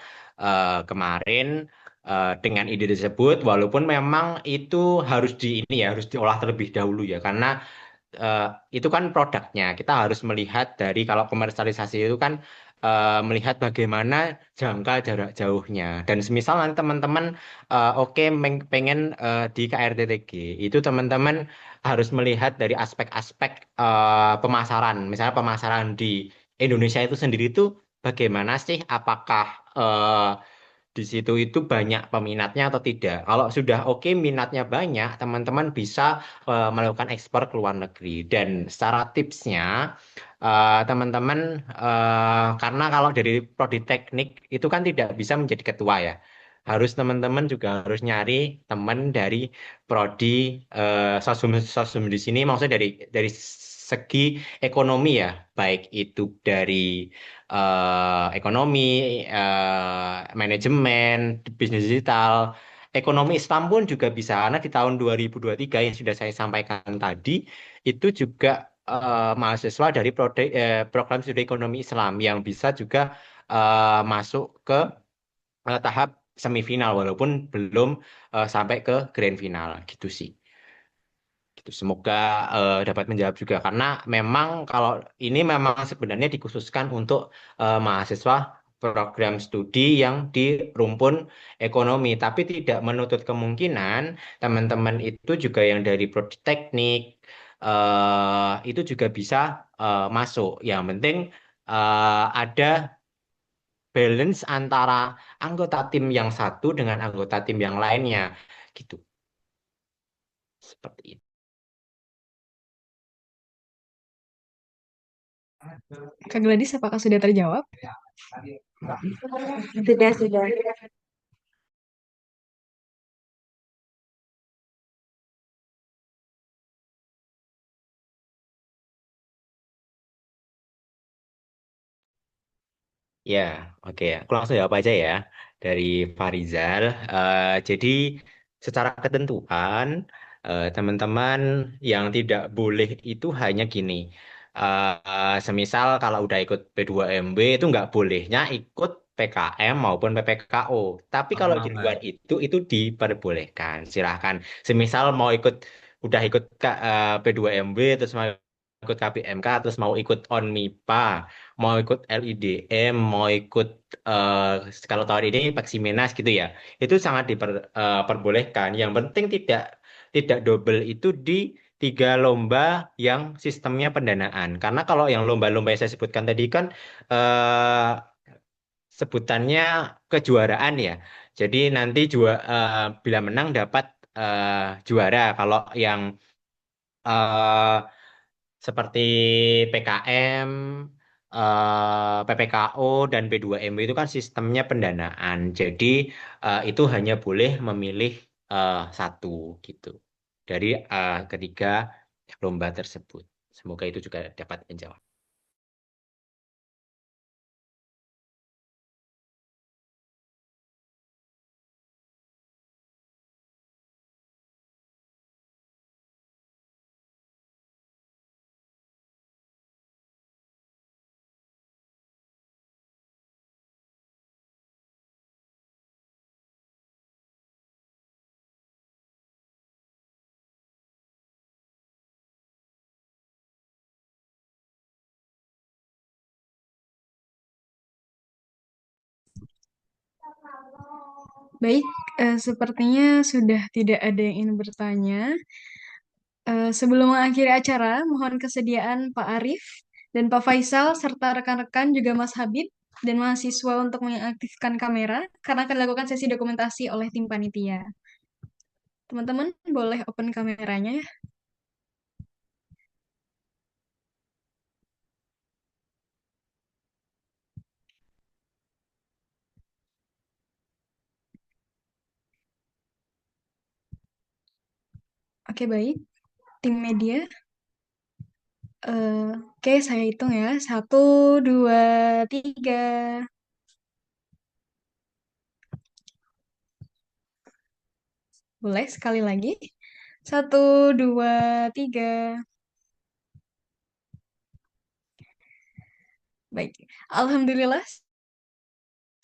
kemarin dengan ide tersebut, walaupun memang itu harus di ini ya, harus diolah terlebih dahulu ya, karena eh, itu kan produknya. Kita harus melihat dari kalau komersialisasi itu kan melihat bagaimana jangka jarak jauhnya. Dan semisal nanti teman-teman oke pengen di KRTTG, itu teman-teman harus melihat dari aspek-aspek pemasaran. Misalnya pemasaran di Indonesia itu sendiri itu bagaimana sih? Apakah di situ itu banyak peminatnya atau tidak? Kalau sudah oke minatnya banyak, teman-teman bisa melakukan ekspor ke luar negeri. Dan secara tipsnya, teman-teman karena kalau dari prodi teknik itu kan tidak bisa menjadi ketua ya. Harus teman-teman juga harus nyari teman dari prodi sosum sosum di sini, maksudnya dari segi ekonomi ya, baik itu dari ekonomi, manajemen, bisnis digital, ekonomi Islam pun juga bisa karena di tahun 2023 yang sudah saya sampaikan tadi itu juga mahasiswa dari program studi ekonomi Islam yang bisa juga masuk ke tahap semifinal walaupun belum sampai ke grand final gitu sih. Gitu. Semoga dapat menjawab juga karena memang kalau ini memang sebenarnya dikhususkan untuk mahasiswa program studi yang di rumpun ekonomi, tapi tidak menutup kemungkinan teman-teman itu juga yang dari prodi teknik itu juga bisa masuk. Yang penting ada balance antara anggota tim yang satu dengan anggota tim yang lainnya, gitu. Seperti itu. Kak Gladys, apakah sudah terjawab? Sudah. Ya, oke. Aku langsung jawab aja ya dari Farizal. Jadi secara ketentuan teman-teman yang tidak boleh itu hanya gini. Semisal kalau udah ikut P2MB itu nggak bolehnya ikut PKM maupun PPKO. Tapi kalau di luar itu diperbolehkan. Silahkan. Semisal mau ikut udah ikut P2MB terus mau ikut KBMK terus mau ikut ONMIPA mau ikut LIDM, mau ikut eh, kalau tahun ini Peksimenas gitu ya, itu sangat diperbolehkan. Yang penting tidak double itu di tiga lomba yang sistemnya pendanaan. Karena kalau yang lomba-lomba yang saya sebutkan tadi kan eh, sebutannya kejuaraan ya. Jadi nanti bila menang dapat juara. Kalau yang eh, seperti PKM, PPKO, dan P2MB itu kan sistemnya pendanaan. Jadi itu hanya boleh memilih satu gitu dari ketiga lomba tersebut. Semoga itu juga dapat menjawab. Baik, sepertinya sudah tidak ada yang ingin bertanya. Sebelum mengakhiri acara, mohon kesediaan Pak Arif dan Pak Faisal serta rekan-rekan juga Mas Habib dan mahasiswa untuk mengaktifkan kamera karena akan dilakukan sesi dokumentasi oleh tim panitia. Teman-teman boleh open kameranya ya. Oke, baik. Tim media. Oke, saya hitung ya. 1, 2, 3. Boleh sekali lagi. 1, 2, 3. Baik. Alhamdulillah,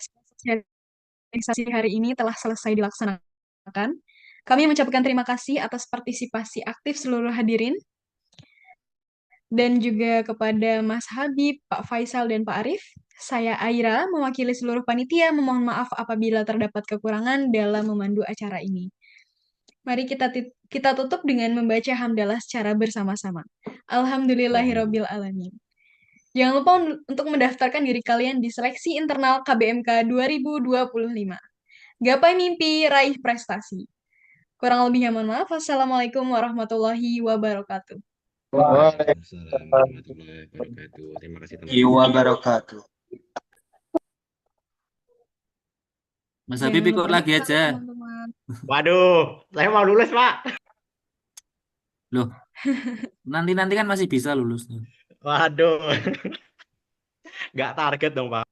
sosialisasi hari ini telah selesai dilaksanakan. Kami mengucapkan terima kasih atas partisipasi aktif seluruh hadirin. dan juga kepada Mas Habib, Pak Faisal, dan Pak Arif. Saya Aira, mewakili seluruh panitia, memohon maaf apabila terdapat kekurangan dalam memandu acara ini. Mari kita tutup dengan membaca hamdalah secara bersama-sama. Alhamdulillahirabbil alamin. Jangan lupa untuk mendaftarkan diri kalian di seleksi internal KBMK 2025. Gapai mimpi, raih prestasi. Kurang lebihnya mohon maaf. Wassalamualaikum warahmatullahi wabarakatuh. Waalaikumsalam warahmatullahi wabarakatuh. Terima kasih teman-teman. wabarakatuh. Mas Jangan Habib ikut lupa lagi daftar, aja. teman-teman. Waduh, saya mau lulus, Pak. Loh, nanti kan masih bisa lulus. Waduh, nggak target dong, Pak.